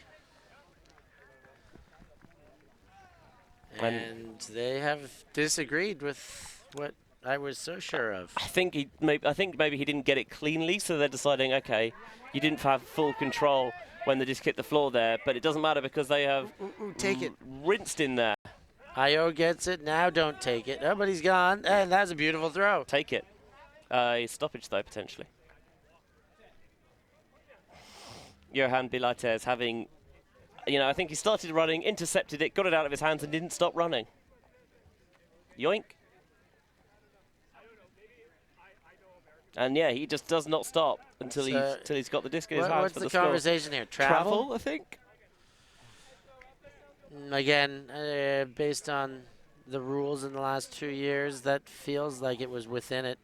And they have disagreed with what I was so sure of. I think maybe he didn't get it cleanly, so they're deciding, okay, you didn't have full control when the disc hit the floor there, but it doesn't matter because they have take it. Rinsed in there. Ayo gets it, now don't take it. Oh, but he's gone, and that's a beautiful throw. Take it. Stoppage though, potentially. Johan Bilates having, I think he started running, intercepted it, got it out of his hands and didn't stop running. Yoink. And yeah, he just does not stop until he's got the disc in his hands What's for the score. conversation here? Travel? I think. Again, based on the rules in the last 2 years, that feels like it was within it.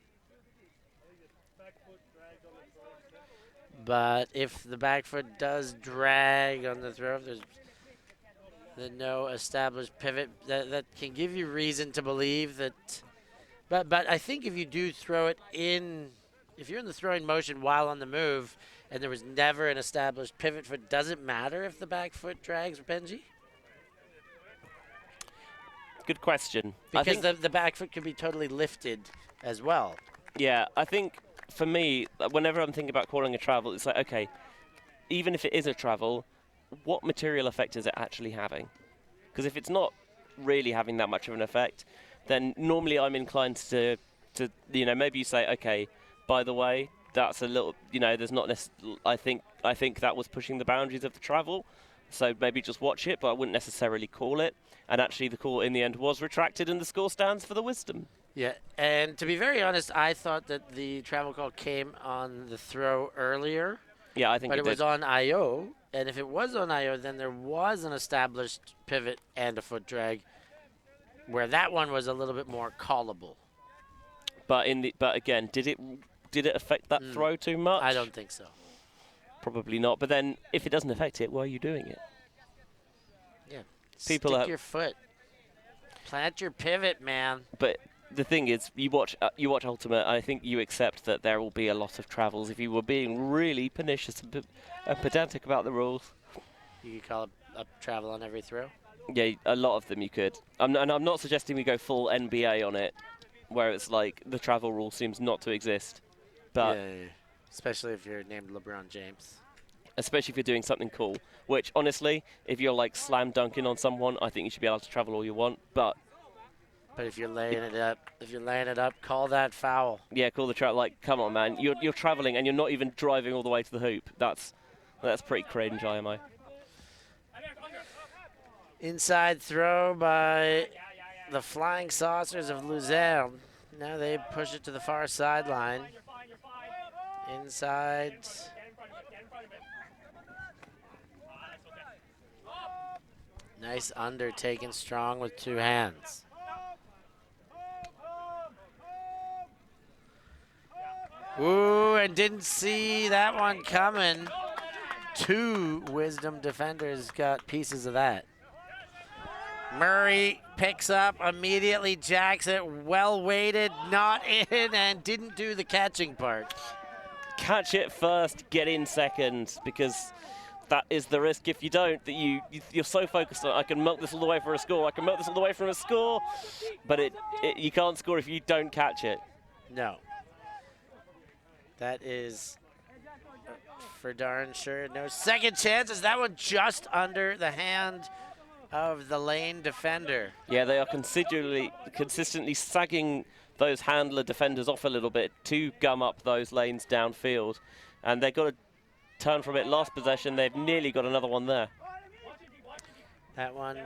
But if the back foot does drag on the throw, if there's no established pivot, that can give you reason to believe that. But I think if you do throw it in, if you're in the throwing motion while on the move, and there was never an established pivot foot, does it matter if the back foot drags, Benji? Good question. Because the back foot could be totally lifted as well. Yeah, I think for me, whenever I'm thinking about calling a travel, it's like, okay, even if it is a travel, what material effect is it actually having? Because if it's not really having that much of an effect, then normally I'm inclined to maybe you say, okay, by the way, that's a little, there's not I think that was pushing the boundaries of the travel, so maybe just watch it, but I wouldn't necessarily call it. And actually, the call in the end was retracted, and the score stands for the WIZDOM. Yeah, and to be very honest, I thought that the travel call came on the throw earlier. Yeah, I think but it was on IO, and if it was on IO, then there was an established pivot and a foot drag, where that one was a little bit more callable. But again, did it affect that throw too much? I don't think so. Probably not. But then, if it doesn't affect it, why are you doing it? Yeah, stick your foot, plant your pivot, man. But the thing is, you watch Ultimate, I think you accept that there will be a lot of travels. If you were being really pernicious and pedantic about the rules, you could call it a travel on every throw. Yeah, a lot of them you could. And I'm not suggesting we go full NBA on it, where it's like the travel rule seems not to exist. But yeah. Especially if you're named LeBron James. Especially if you're doing something cool. Which, honestly, if you're like slam dunking on someone, I think you should be allowed to travel all you want. But if you're laying it up, call that foul. Yeah, call the travel. Like, come on, man. You're traveling and you're not even driving all the way to the hoop. That's pretty cringe, IMO. Inside throw by the Flying Saucers of Luzerne. Now they push it to the far sideline. Inside. Nice under, taken strong with two hands. Ooh, and didn't see that one coming. Two WIZDOM defenders got pieces of that. Murray picks up, immediately jacks it, well weighted, not in, and didn't do the catching part. Catch it first, get in second, because that is the risk if you don't, that you're so focused on, I can milk this all the way for a score, I can milk this all the way from a score, but you can't score if you don't catch it. No. That is for darn sure. No second chances. That one just under the hand of the lane defender. Yeah, they are consistently sagging those handler defenders off a little bit to gum up those lanes downfield. And they've got to turn from it last possession. They've nearly got another one there. That one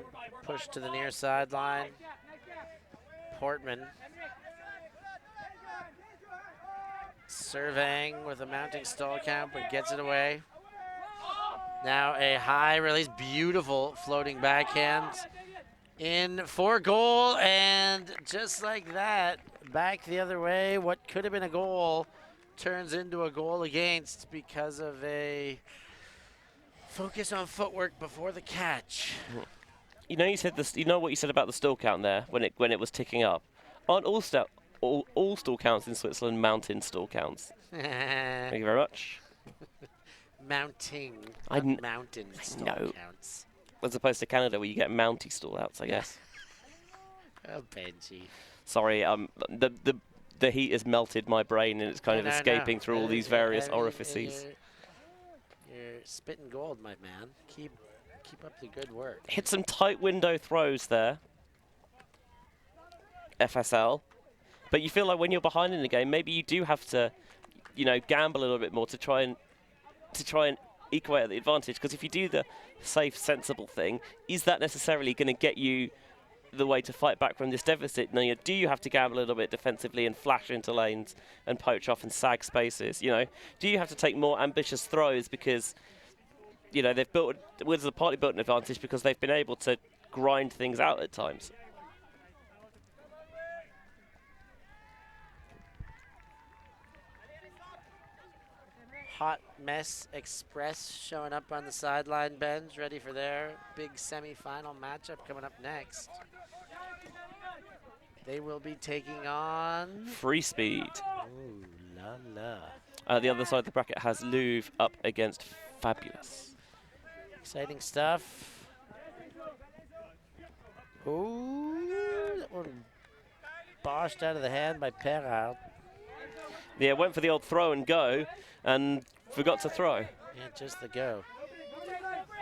pushed to the near sideline. Portman surveying with a mounting stall count, but gets it away. Now a high release, beautiful floating backhand in for goal, and just like that, back the other way. What could have been a goal turns into a goal against because of a focus on footwork before the catch. You know, you said this. You know what you said about the stall count there when it was ticking up. Aren't all stall counts in Switzerland mountain stall counts? Thank you very much. Mounting, mountain stall counts. As opposed to Canada, where you get mounty stall outs, I guess. Oh, Benji. Sorry, the heat has melted my brain, and it's kind of escaping through all these various orifices. You're spitting gold, my man. Keep up the good work. Hit some tight window throws there. FSL. But you feel like when you're behind in the game, maybe you do have to, gamble a little bit more to try and equate out the advantage. Because if you do the safe, sensible thing, is that necessarily going to get you the way to fight back from this deficit. Now, do you have to gamble a little bit defensively and flash into lanes and poach off and sag spaces? You know, do you have to take more ambitious throws because, you know, Wizards have partly built an advantage because they've been able to grind things out at times. Hot Mess Express showing up on the sideline bench, ready for their big semi-final matchup coming up next. They will be taking on Frisbee. Ooh, la la. The other side of the bracket has Louvre up against Fabulous. Exciting stuff. Ooh, that one boshed out of the hand by Perard. Yeah, went for the old throw and go and forgot to throw. Yeah, just the go.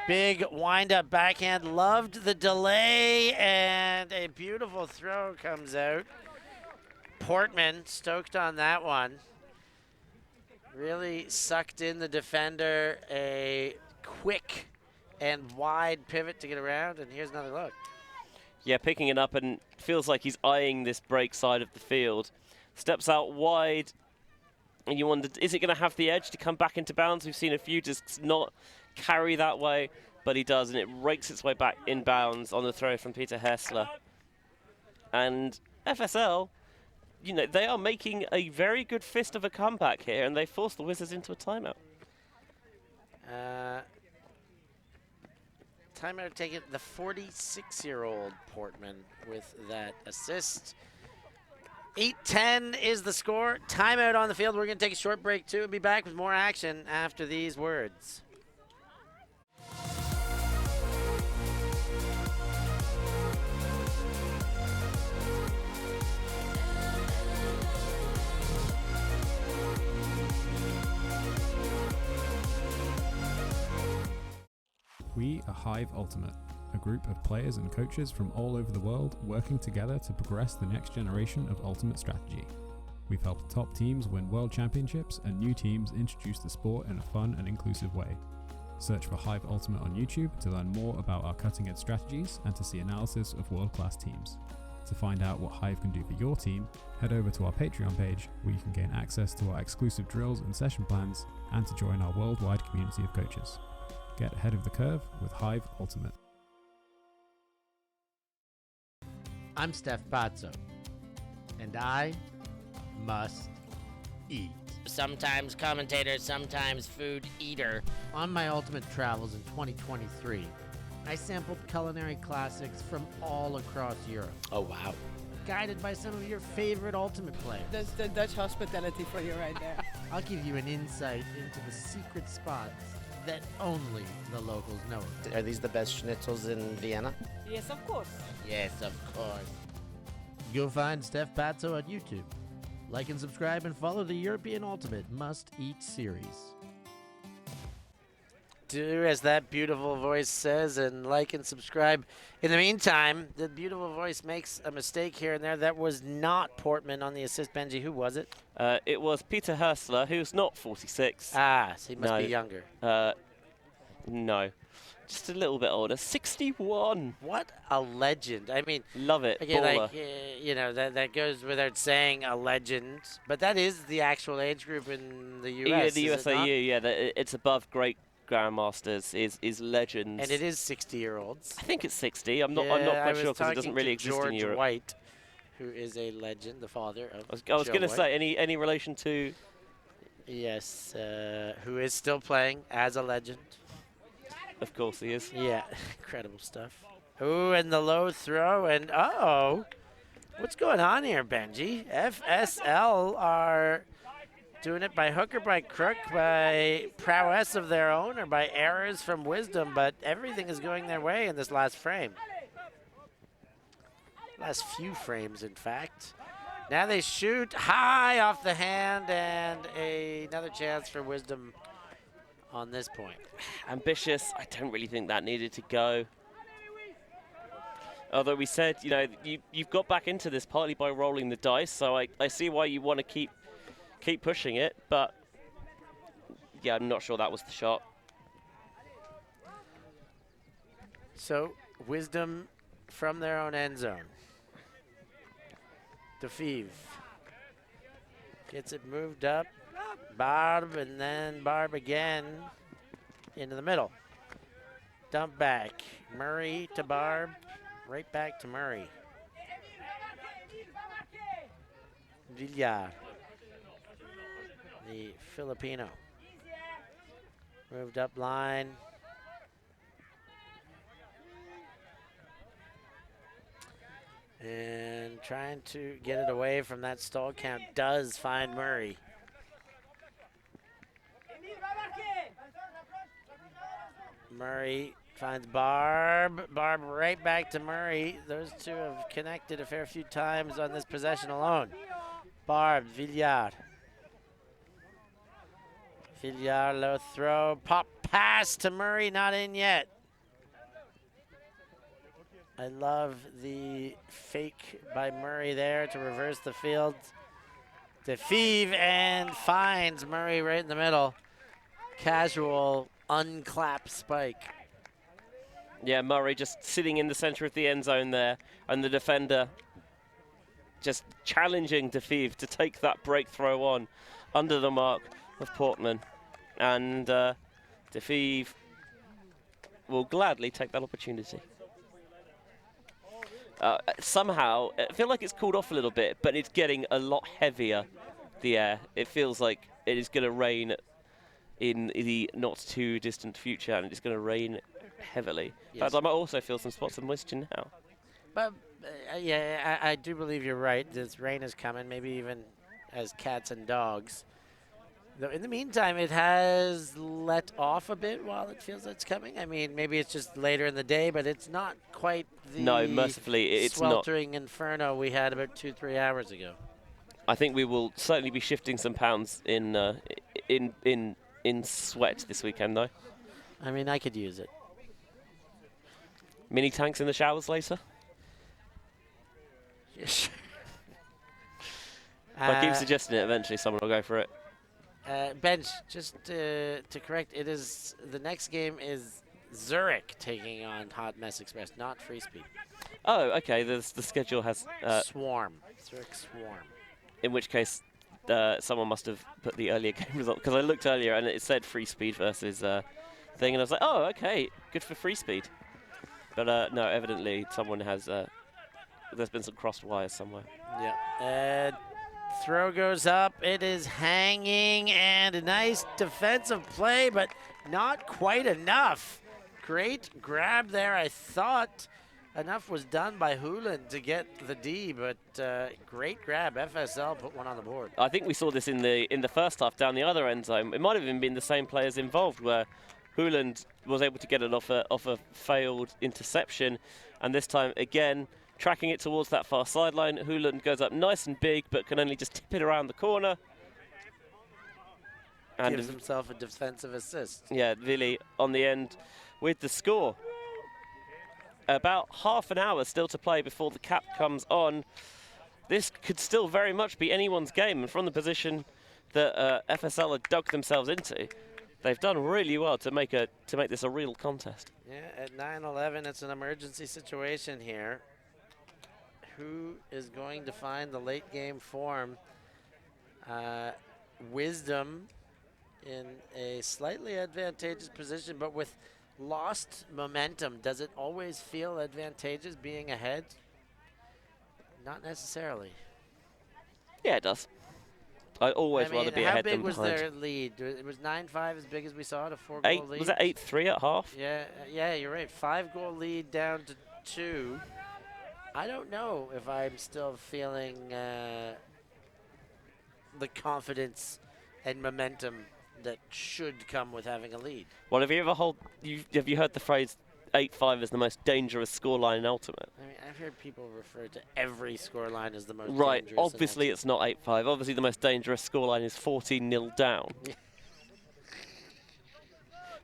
Big wind-up backhand. Loved the delay, and a beautiful throw comes out. Portman stoked on that one. Really sucked in the defender. A quick and wide pivot to get around, and here's another look. Yeah, picking it up and feels like he's eyeing this break side of the field. Steps out wide. And you wondered, is it going to have the edge to come back into bounds? We've seen a few just not carry that way, but he does, and it rakes its way back in bounds on the throw from Peter Hessler. And FSL, you know, they are making a very good fist of a comeback here, and they force the Wizards into a timeout. Timeout taken, the 46-year-old Portman with that assist. 8-10 is the score. Timeout on the field. We're going to take a short break, too, and be back with more action after these words. We are Hive Ultimate, a group of players and coaches from all over the world working together to progress the next generation of Ultimate strategy. We've helped top teams win world championships and new teams introduce the sport in a fun and inclusive way. Search for Hive Ultimate on YouTube to learn more about our cutting-edge strategies and to see analysis of world-class teams. To find out what Hive can do for your team, head over to our Patreon page where you can gain access to our exclusive drills and session plans and to join our worldwide community of coaches. Get ahead of the curve with Hive Ultimate. I'm Steph Pazzo, and I must eat. Sometimes commentator, sometimes food eater. On my Ultimate travels in 2023, I sampled culinary classics from all across Europe. Oh, wow. Guided by some of your favorite Ultimate players. That's the Dutch hospitality for you right there. I'll give you an insight into the secret spots that only the locals know. Are these the best schnitzels in Vienna? Yes, of course. Yes, of course. Go find Steph Pazzo on YouTube. Like and subscribe and follow the European Ultimate Must-Eat series. Do as that beautiful voice says and like and subscribe. In the meantime, the beautiful voice makes a mistake here and there. That was not Portman on the assist. Benji, who was it? It was Peter Hessler, who's not 46. Ah, so he must be younger. No. Just a little bit older. 61. What a legend. I mean, love it. again, Baller. like, you know, that goes without saying, a legend. But that is the actual age group in the U.S., Yeah, the is it not? USAU, yeah. It's above great grandmasters, is legends. And it is 60-year-olds. I think it's 60. I'm not Yeah, quite sure because it doesn't really exist George in Europe. White, who is a legend, the father of I was Joe going to White. say, any relation to... Yes, who is still playing as a legend. Of course he is. Yeah, incredible stuff. Ooh, and the low throw, and uh-oh. What's going on here, Benji? FSL are doing it by hook or by crook, by prowess of their own, or by errors from WIZDOM, but everything is going their way in this last frame. Last few frames, in fact. Now they shoot high off the hand, and another chance for WIZDOM on this point. Ambitious. I don't really think that needed to go. Although we said, you know, you've got back into this partly by rolling the dice, so I see why you want to keep pushing it, but yeah, I'm not sure that was the shot. So WIZDOM from their own end zone. DeFeeve gets it moved up. Barb, and then Barb again into the middle. Dump back. Murray to Barb. Right back to Murray. Villar, the Filipino. Moved up line. And trying to get it away from that stall count does find Murray. Murray finds Barb. Barb right back to Murray. Those two have connected a fair few times on this possession alone. Barb, Villar. Villar, low throw. Pop pass to Murray, not in yet. I love the fake by Murray there to reverse the field. DeFeeve and finds Murray right in the middle. Casual, unclapped spike. Yeah, Murray just sitting in the center of the end zone there, and the defender just challenging DeFeeve to take that break throw on under the mark of Portman. And DeFeeve will gladly take that opportunity. Somehow, I feel like it's cooled off a little bit, but it's getting a lot heavier, the air. It feels like it is going to rain in the not too distant future, and it's going to rain heavily. Yes. But I might also feel some spots of moisture now. But yeah, I do believe you're right. This rain is coming, maybe even as cats and dogs. Though in the meantime, it has let off a bit while it feels it's coming. I mean, maybe it's just later in the day, but it's not quite the No, mercifully, it's sweltering inferno we had about 2-3 hours ago. I think we will certainly be shifting some pounds in sweat this weekend, though. I mean, I could use it. Mini tanks in the showers later. Yes. If I keep suggesting it, eventually someone will go for it. Bench, just to correct, it is the next game is Zurich taking on Hot Mess Express, not Frisbee. Oh, okay. The schedule has Swarm, Zurich Swarm. In which case, someone must have put the earlier game result, because I looked earlier and it said Free Speed versus thing, and I was like, oh, okay, good for Free Speed. But no, evidently someone has. There's been some crossed wires somewhere. Yeah. Throw goes up. It is hanging, and a nice defensive play, but not quite enough. Great grab there. I thought enough was done by Hoolan to get the D, but great grab. FSL put one on the board. I think we saw this in the first half down the other end zone. It might have even been the same players involved, where Hoolan was able to get it off a failed interception, and this time again tracking it towards that far sideline. Hoolan goes up nice and big, but can only just tip it around the corner. And gives himself a defensive assist. Yeah, Vili on the end with the score. About half an hour still to play before the cap comes on. This could still very much be anyone's game, and from the position that FSL have dug themselves into, they've done really well to make this a real contest. Yeah, at 9-11, it's an emergency situation here. Who is going to find the late game form? WIZDOM in a slightly advantageous position, but with lost momentum. Does it always feel advantageous being ahead? Not necessarily. Yeah, it does. I'd always rather be ahead than behind. How big was their lead? It was 9-5 as big as we saw it, a 4-goal lead? Was it 8-3 at half? Yeah, you're right. 5-goal lead down to 2. I don't know if I'm still feeling the confidence and momentum that should come with having a lead. Well, have you heard the phrase 8-5 is the most dangerous scoreline in Ultimate? I mean, I've heard people refer to every scoreline as the most right, dangerous. Right, obviously it's not 8-5. Obviously the most dangerous scoreline is 14-0 down.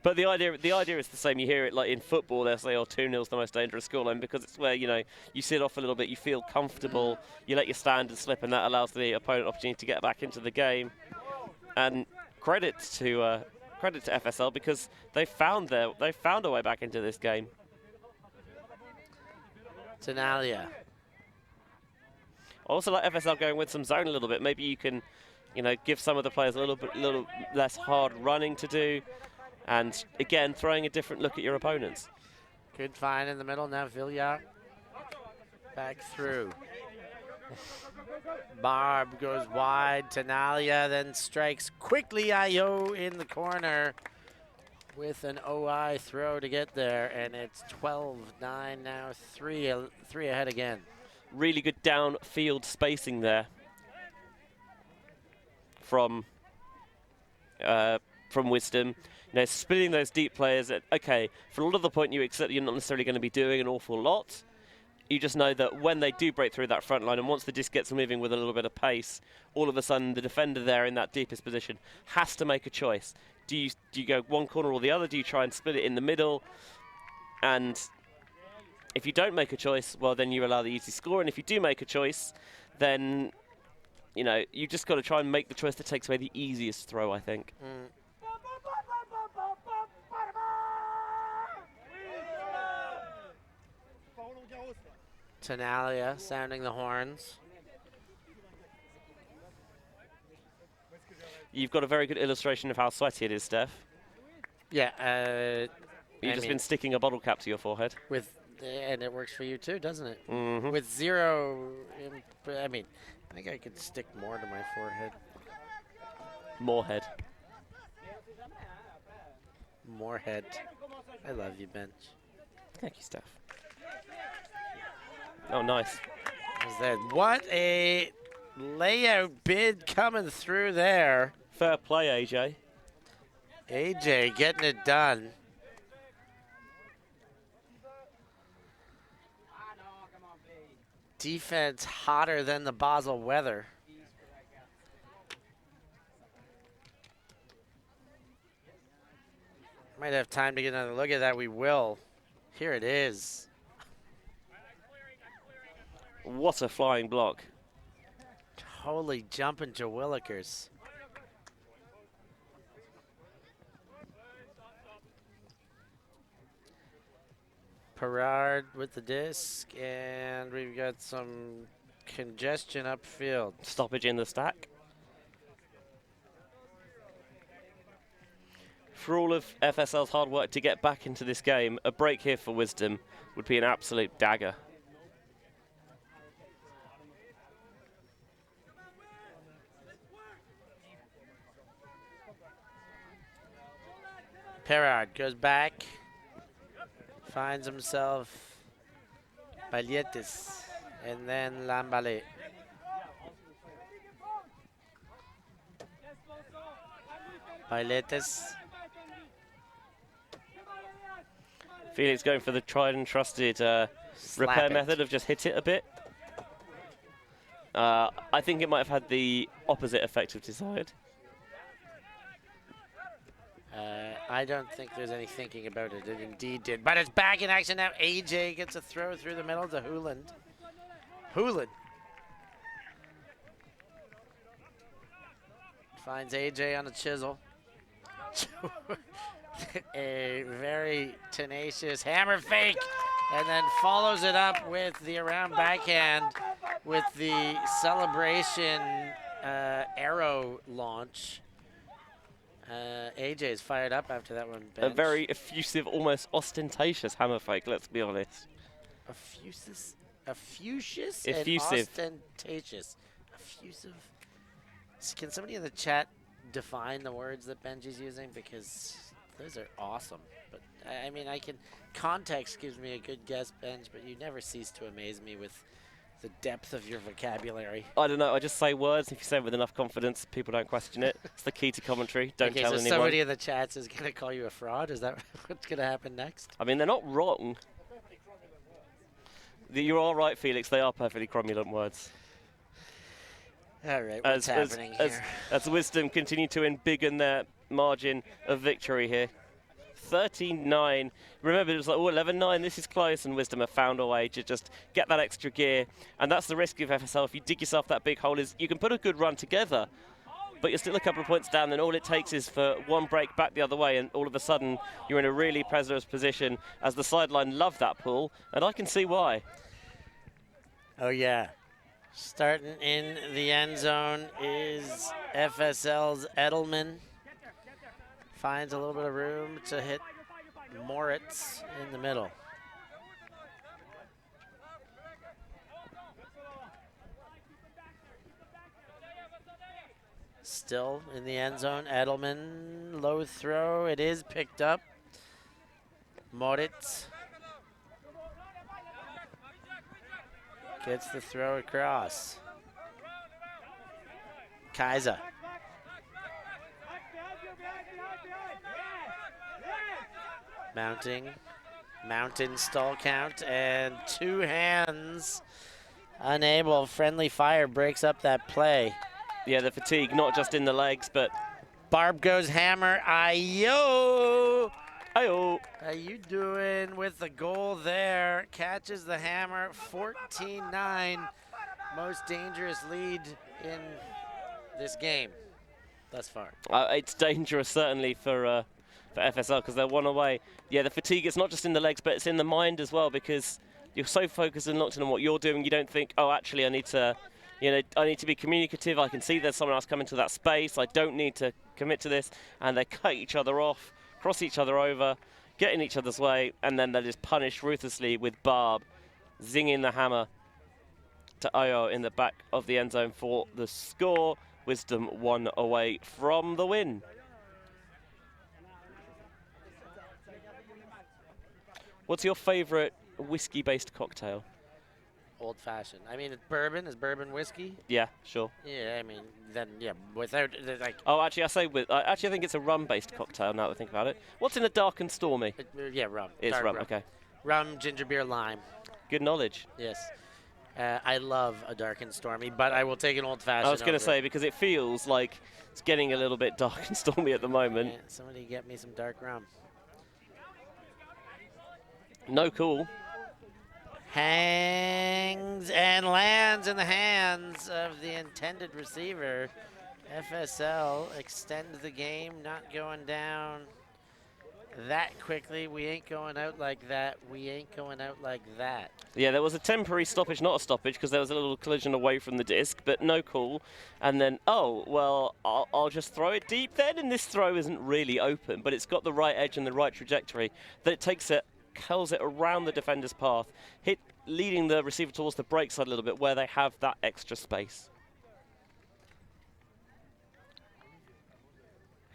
But the idea is the same. You hear it like in football, they'll say, oh, 2-0 is the most dangerous scoreline, because it's where, you sit off a little bit, you feel comfortable, you let your standards slip, and that allows the opponent opportunity to get back into the game. And credit to FSL, because they found a way back into this game. Tenalia. I also like FSL going with some zone a little bit. Maybe you can, you know, give some of the players a little less hard running to do, and again throwing a different look at your opponents. Good find in the middle. Now Villar back through. Barb goes wide. Tenalia then strikes quickly. Io in the corner with an OI throw to get there, and it's 12-9 now. Three ahead again. Really good downfield spacing there from WIZDOM. You know, splitting those deep players. Okay, for a lot of the point, you accept you're not necessarily going to be doing an awful lot. You just know that when they do break through that front line, and once the disc gets moving with a little bit of pace, all of a sudden the defender there in that deepest position has to make a choice. Do you go one corner or the other? Do you try and split it in the middle? And if you don't make a choice, well, then you allow the easy score. And if you do make a choice, then, you know, you just got to try and make the choice that takes away the easiest throw, I think. Tenalia sounding the horns. You've got a very good illustration of how sweaty it is, Steph. Yeah. You've just been sticking a bottle cap to your forehead. And it works for you too, doesn't it? Mm-hmm. With zero, I think I could stick more to my forehead. More head. More head. I love you, Bench. Thank you, Steph. Oh, nice. What a layout bid coming through there. Fair play, AJ. AJ getting it done. Defense hotter than the Basel weather. Might have time to get another look at that. We will. Here it is. What a flying block. Holy jumping to Willikers. Perard with the disc, and we've got some congestion upfield. Stoppage in the stack. For all of FSL's hard work to get back into this game, a break here for WIZDOM would be an absolute dagger. Perard goes back, finds himself Balietis, and then Lambalé. Balietis. Felix going for the tried and trusted repair method of just hit it a bit. I think it might have had the opposite effect of desired. I don't think there's any thinking about it. It indeed did. But it's back in action now. AJ gets a throw through the middle to Hooland. Hooland finds AJ on a chisel. A very tenacious hammer fake, and then follows it up with the around backhand with the celebration arrow launch. AJ is fired up after that one. Bench. A very effusive, almost ostentatious hammer fake, let's be honest. Effusive Effusive. and ostentatious. Effusive. Can somebody in the chat define the words that Benji's using? Because those are awesome. But I mean, context gives me a good guess, Benj, but you never cease to amaze me with the depth of your vocabulary. I don't know, I just say words. If you say it with enough confidence, people don't question it. It's the key to commentary. Don't tell anyone. Somebody in the chats is going to call you a fraud? Is that what's going to happen next? I mean, they're not wrong. You're all right, Felix. They are perfectly cromulent words. All right, what's happening here? As WIZDOM continue to embiggen their margin of victory here. 13-9. Remember, it was like, 11-9, this is close, and WIZDOM have found a way to just get that extra gear. And that's the risk of FSL. If you dig yourself that big hole, is you can put a good run together, but you're still a couple of points down, then all it takes is for one break back the other way, and all of a sudden, you're in a really perilous position, as the sideline love that pull, and I can see why. Oh, yeah. Starting in the end zone is FSL's Edelman. Finds a little bit of room to hit Moritz in the middle. Still in the end zone, Edelman, low throw, it is picked up. Moritz gets the throw across. Kaiser. Mountain stall count, and 2 hands unable. Friendly fire breaks up that play. Yeah, the fatigue, not just in the legs, but Barb goes hammer. Ayo! ayo. How you doing with the goal there? Catches the hammer, 14-9. Most dangerous lead in this game thus far. It's dangerous, certainly, for FSL, because they're 1 away. Yeah, the fatigue, it's not just in the legs, but it's in the mind as well, because you're so focused and locked in on what you're doing, you don't think, oh, actually, I need to be communicative. I can see there's someone else coming to that space. I don't need to commit to this. And they cut each other off, cross each other over, get in each other's way, and then they're just punished ruthlessly with Barb zinging the hammer to Ayo in the back of the end zone for the score. WIZDOM 1 away from the win. What's your favourite whiskey-based cocktail? Old-fashioned. I mean, bourbon. Is bourbon whiskey? Yeah, sure. Yeah, I mean, then, yeah, without, like... Oh, actually, I think it's a rum-based cocktail, now that I think about it. What's in a dark and stormy? Yeah, rum. It's Dark rum, okay. Rum, ginger beer, lime. Good knowledge. Yes. I love a dark and stormy, but I will take an old-fashioned. I was going to say, because it feels like it's getting a little bit dark and stormy at the moment. Yeah, somebody get me some dark rum. No cool. Hangs and lands in the hands of the intended receiver. FSL extends the game, not going down that quickly. We ain't going out like that. We ain't going out like that. Yeah, there was a temporary stoppage, not a stoppage, because there was a little collision away from the disc, but no call. And then, oh, well, I'll just throw it deep then, and this throw isn't really open, but it's got the right edge and the right trajectory that it takes it, curls it around the defender's path, leading the receiver towards the break side a little bit where they have that extra space.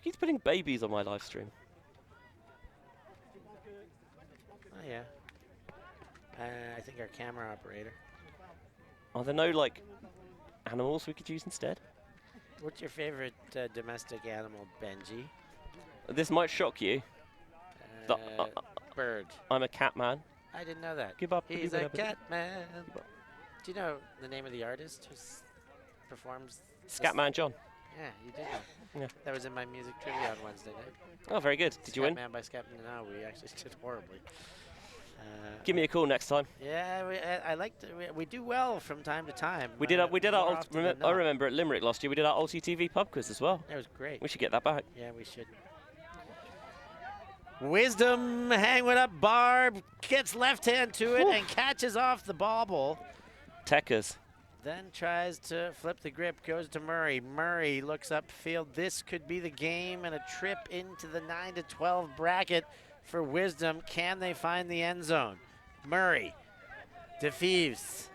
He's putting babies on my live stream. Oh, yeah. I think our camera operator. Are there no, like, animals we could use instead? What's your favorite domestic animal, Benji? This might shock you. Bird. I'm a cat man. I didn't know that. Give up. He's a cat man. Do you know the name of the artist who performs? Scatman John. Yeah, you did know. Yeah. That was in my music trivia on Wednesday night. Oh, very good. Did you win? Scatman by Scatman. No, we actually did horribly. Give me a call next time. Yeah, I like to. We do well from time to time. We did our more often than I not. remember at Limerick last year we did our ULTI.TV pub quiz as well. That was great. We should get that back. Yeah, we should. WIZDOM hang one up. Barb gets left hand to it and catches off the bobble. Techers. Then tries to flip the grip, goes to Murray. Murray looks upfield. This could be the game and a trip into the 9-12 bracket for WIZDOM. Can they find the end zone? Murray DeFeves.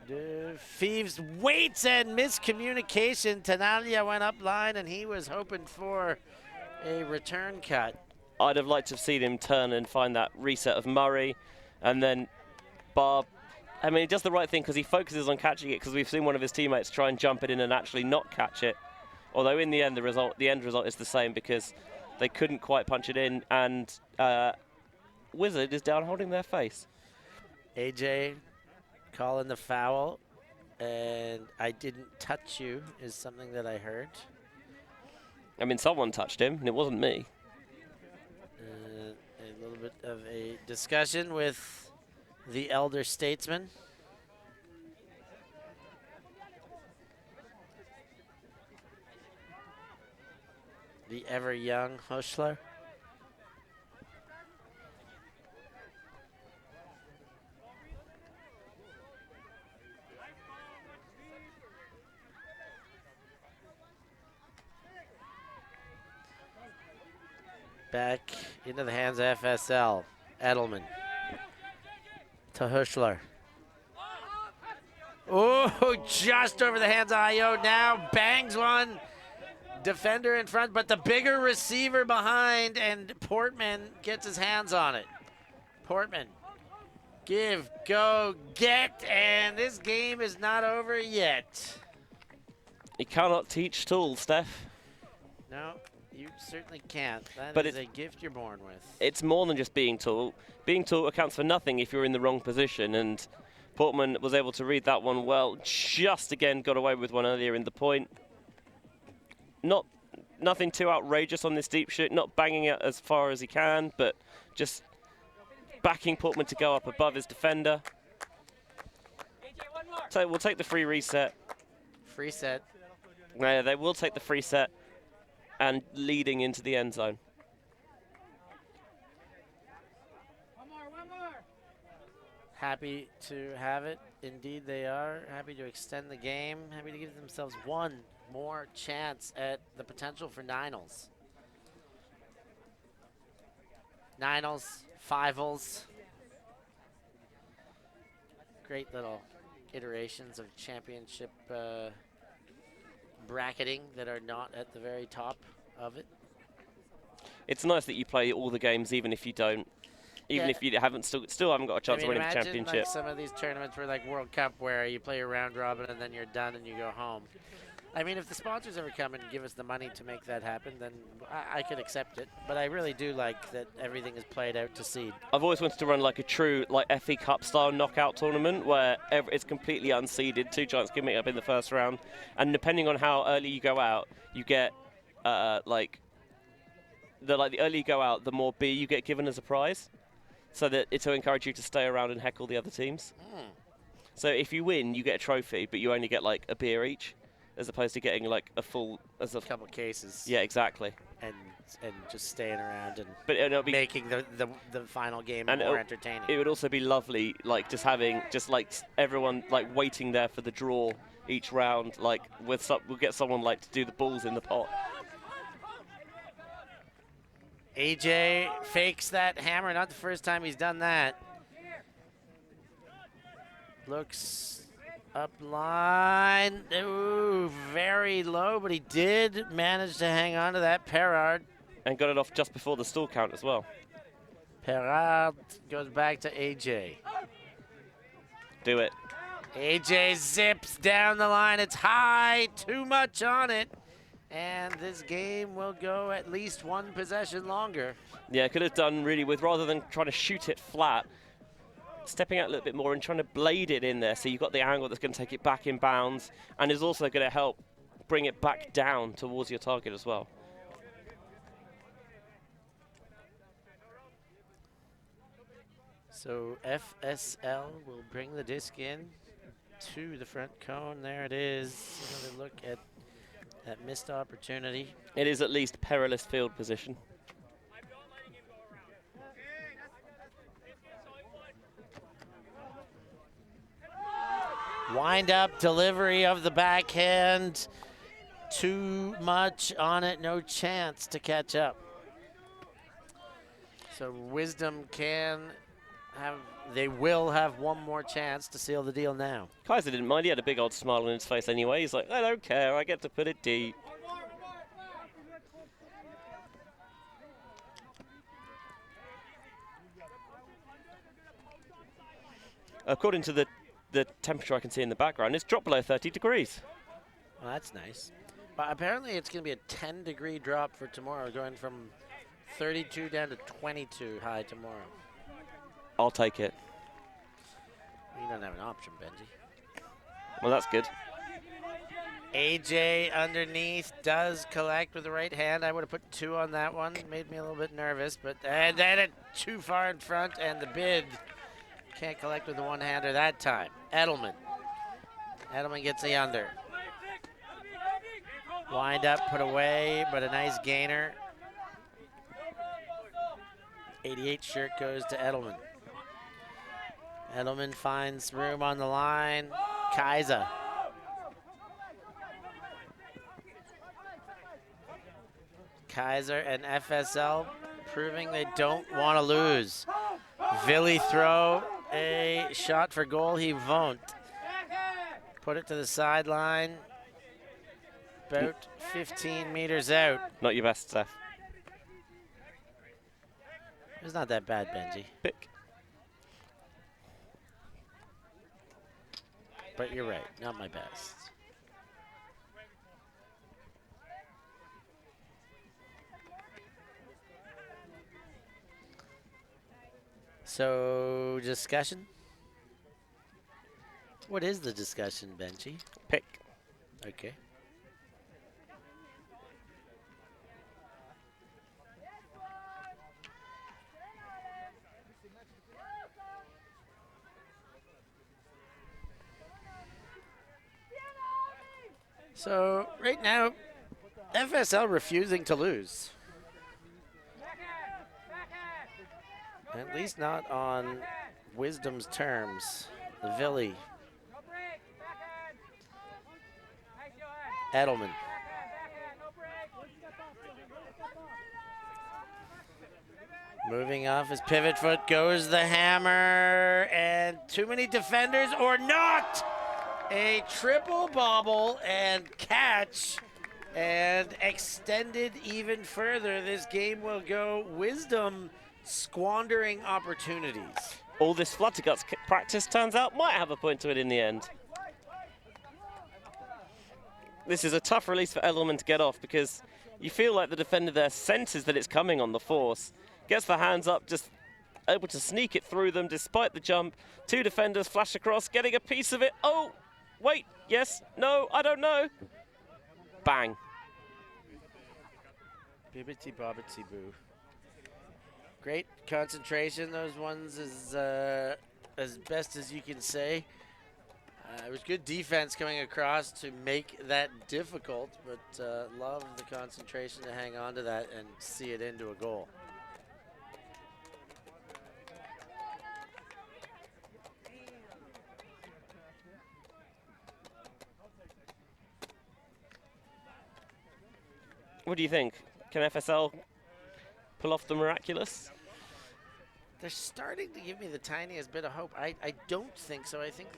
DeFeves waits and miscommunication. Tanalia went up line and he was hoping for a return cut. I'd have liked to have seen him turn and find that reset of Murray, and then Barb. I mean, he does the right thing because he focuses on catching it, because we've seen one of his teammates try and jump it in and actually not catch it. Although in the end, the end result is the same because they couldn't quite punch it in, and Wizard is down holding their face. AJ calling the foul, and I didn't touch you is something that I heard. I mean, someone touched him, and it wasn't me. A little bit of a discussion with the elder statesman. The ever young Hushler. Back into the hands of FSL. Edelman to Huschler. Oh, just over the hands of Ayo. Now bangs one. Defender in front, but the bigger receiver behind, and Portman gets his hands on it. Portman, give, go, get, and this game is not over yet. You cannot teach tools, Steph. No, you certainly can't. That But is a gift you're born with. It's more than just being tall. Being tall accounts for nothing if you're in the wrong position, and Portman was able to read that one well. Just again got away with one earlier in the point. Nothing too outrageous on this deep shoot, not banging it as far as he can, but just backing Portman to go up above his defender. So we'll take the free reset. Free set. Yeah, they will take the free set and leading into the end zone. Happy to have it. Indeed they are. Happy to extend the game. Happy to give themselves one more chance at the potential for Ninals. Ninals, Fivals. Great little iterations of championship bracketing that are not at the very top of it. It's nice that you play all the games even if you don't. Even if you haven't still haven't got a chance of winning the championship. Like some of these tournaments were like World Cup where you play a round robin and then you're done and you go home. I mean, if the sponsors ever come and give us the money to make that happen, then I could accept it. But I really do like that everything is played out to seed. I've always wanted to run like a true FA Cup style knockout tournament where it's completely unseeded. Two giants can meet up in the first round, and depending on how early you go out, you get the earlier you go out, the more B you get given as a prize. So that it's to encourage you to stay around and heckle the other teams. So if you win, you get a trophy, but you only get like a beer each, as opposed to getting like a full couple cases. Yeah, exactly. And just staying around and it'll be making the final game more entertaining. It would also be lovely, like just having everyone like waiting there for the draw each round. Like we'll get someone like to do the balls in the pot. AJ fakes that hammer. Not the first time he's done that. Looks up line. Ooh, very low, but he did manage to hang on to that. Perard. And got it off just before the stall count as well. Perard goes back to AJ. Do it. AJ zips down the line. It's high. Too much on it. And this game will go at least one possession longer. Yeah, could have done really with, rather than trying to shoot it flat, stepping out a little bit more and trying to blade it in there so you've got the angle that's going to take it back in bounds and is also going to help bring it back down towards your target as well. So FSL will bring the disc in to the front cone. There it is. Another look at that missed opportunity. It is at least perilous field position. Wind up delivery of the backhand. Too much on it, no chance to catch up. So WIZDOM they will have one more chance to seal the deal now. Kaiser didn't mind, he had a big old smile on his face anyway. He's like, I don't care, I get to put it deep. According to the temperature I can see in the background, it's dropped below 30 degrees. Well, that's nice. But apparently it's going to be a 10-degree drop for tomorrow, going from 32 down to 22 high tomorrow. I'll take it. You don't have an option, Benji. Well, that's good. AJ underneath does collect with the right hand. I would have put 2 on that one. Made me a little bit nervous, but and then it too far in front, and the bid can't collect with the one-hander that time. Edelman. Edelman gets the under. Wind up, put away, but a nice gainer. 88 shirt goes to Edelman. Edelman finds room on the line. Kaiser. Kaiser and FSL proving they don't want to lose. Willi throw a shot for goal. He won't. Put it to the sideline. About 15 meters out. Not your best, Seth. It's not that bad, Benji. Pick. But you're right, not my best. So, discussion? What is the discussion, Benji? Pick. Okay. So, right now, FSL refusing to lose. At least not on WIZDOM's terms. Willi. Edelman. Moving off his pivot foot goes the hammer, and too many defenders or not! A triple bobble and catch, and extended even further. This game will go WIZDOM squandering opportunities. All this Flutterguts practice turns out might have a point to it in the end. This is a tough release for Edelman to get off because you feel like the defender there senses that it's coming on the force. Gets the hands up, just able to sneak it through them despite the jump. Two defenders flash across, getting a piece of it. Oh, wait, yes, no, I don't know. Bang. Bibbity bobbity boo. Great concentration, those ones is as best as you can say. It was good defense coming across to make that difficult, but love the concentration to hang on to that and see it into a goal. What do you think? Can FSL pull off the miraculous? They're starting to give me the tiniest bit of hope. I don't think so. I think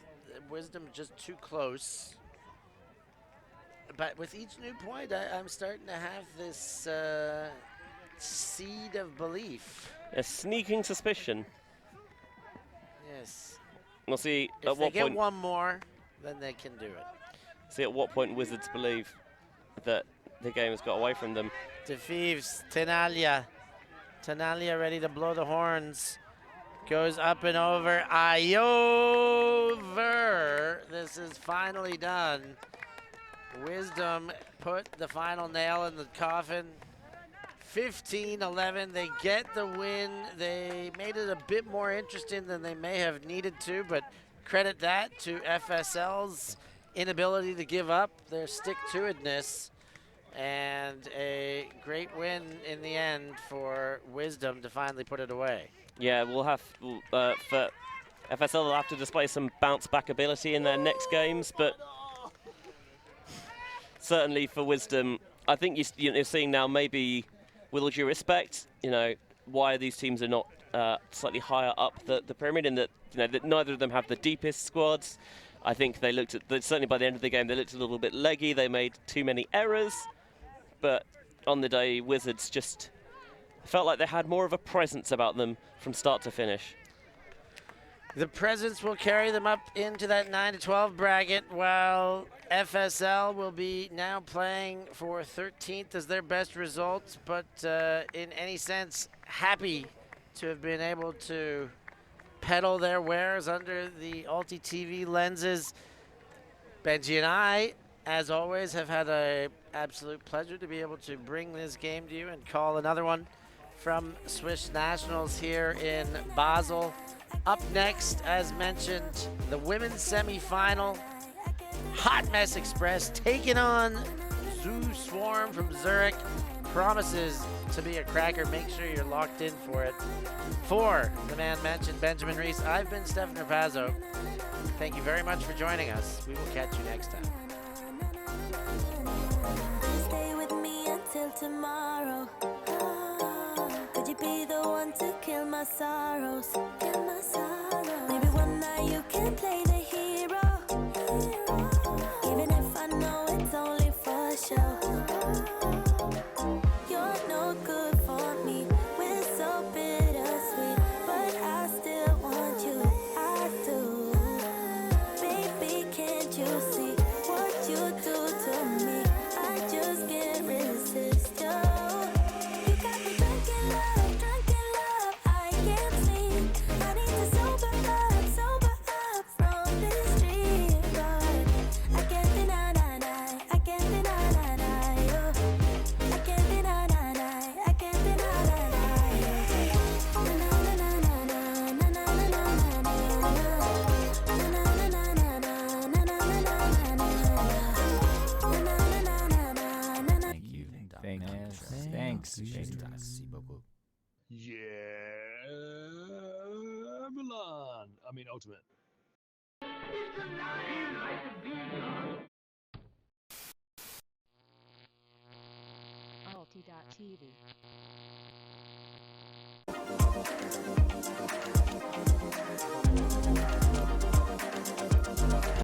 WIZDOM just too close. But with each new point, I'm starting to have this seed of belief. A sneaking suspicion. Yes. We'll see If at they what get point. one more, then they can do it. See at what point Wizards believe that the game has got away from them. DeFeves, Tenalia. Tenalia ready to blow the horns. Goes up and over. Over. This is finally done. WIZDOM put the final nail in the coffin. 15-11. They get the win. They made it a bit more interesting than they may have needed to, but credit that to FSL's inability to give up, their stick-to-itness, and a great win in the end for WIZDOM to finally put it away. Yeah, we'll have for FSL will have to display some bounce-back ability in their next games, but certainly for WIZDOM, I think you're seeing now maybe, with all due respect, why these teams are not slightly higher up the pyramid, in that that neither of them have the deepest squads. I think they looked at certainly by the end of the game they looked a little bit leggy. They made too many errors, but on the day Wizards just felt like they had more of a presence about them from start to finish. The presence will carry them up into that 9-12 bracket, while FSL will be now playing for 13th as their best results, but in any sense happy to have been able to peddle their wares under the ULTI.TV lenses. Benji and I, as always, have had an absolute pleasure to be able to bring this game to you and call another one from Swiss Nationals here in Basel. Up next, as mentioned, the women's semi-final. Hot Mess Express taking on Zoo Swarm from Zurich. Promises to be a cracker. Make sure you're locked in for it. For the man mentioned, Benjamin Reese, I've been Stefan Rapazzo. Thank you very much for joining us. We will catch you next time. Stay with me until tomorrow. Could you be the one to kill my sorrows. Kill my sorrows. Maybe one night you can play the hero. Even if I know it's only for show. You're no good for me. We're so bittersweet, but I still want you. I do. Baby, can't you see what you do to me? I just can't resist you. You got me drunk in love, I can't sleep. I need to sober up from this dream. But I can't deny, I can't deny you. I can't deny, I can't deny you. Na na na na na na na na na na Thank you. Thanks. Merci beaucoup. Yeah, Milan. I mean, Ultimate. ULTI.TV.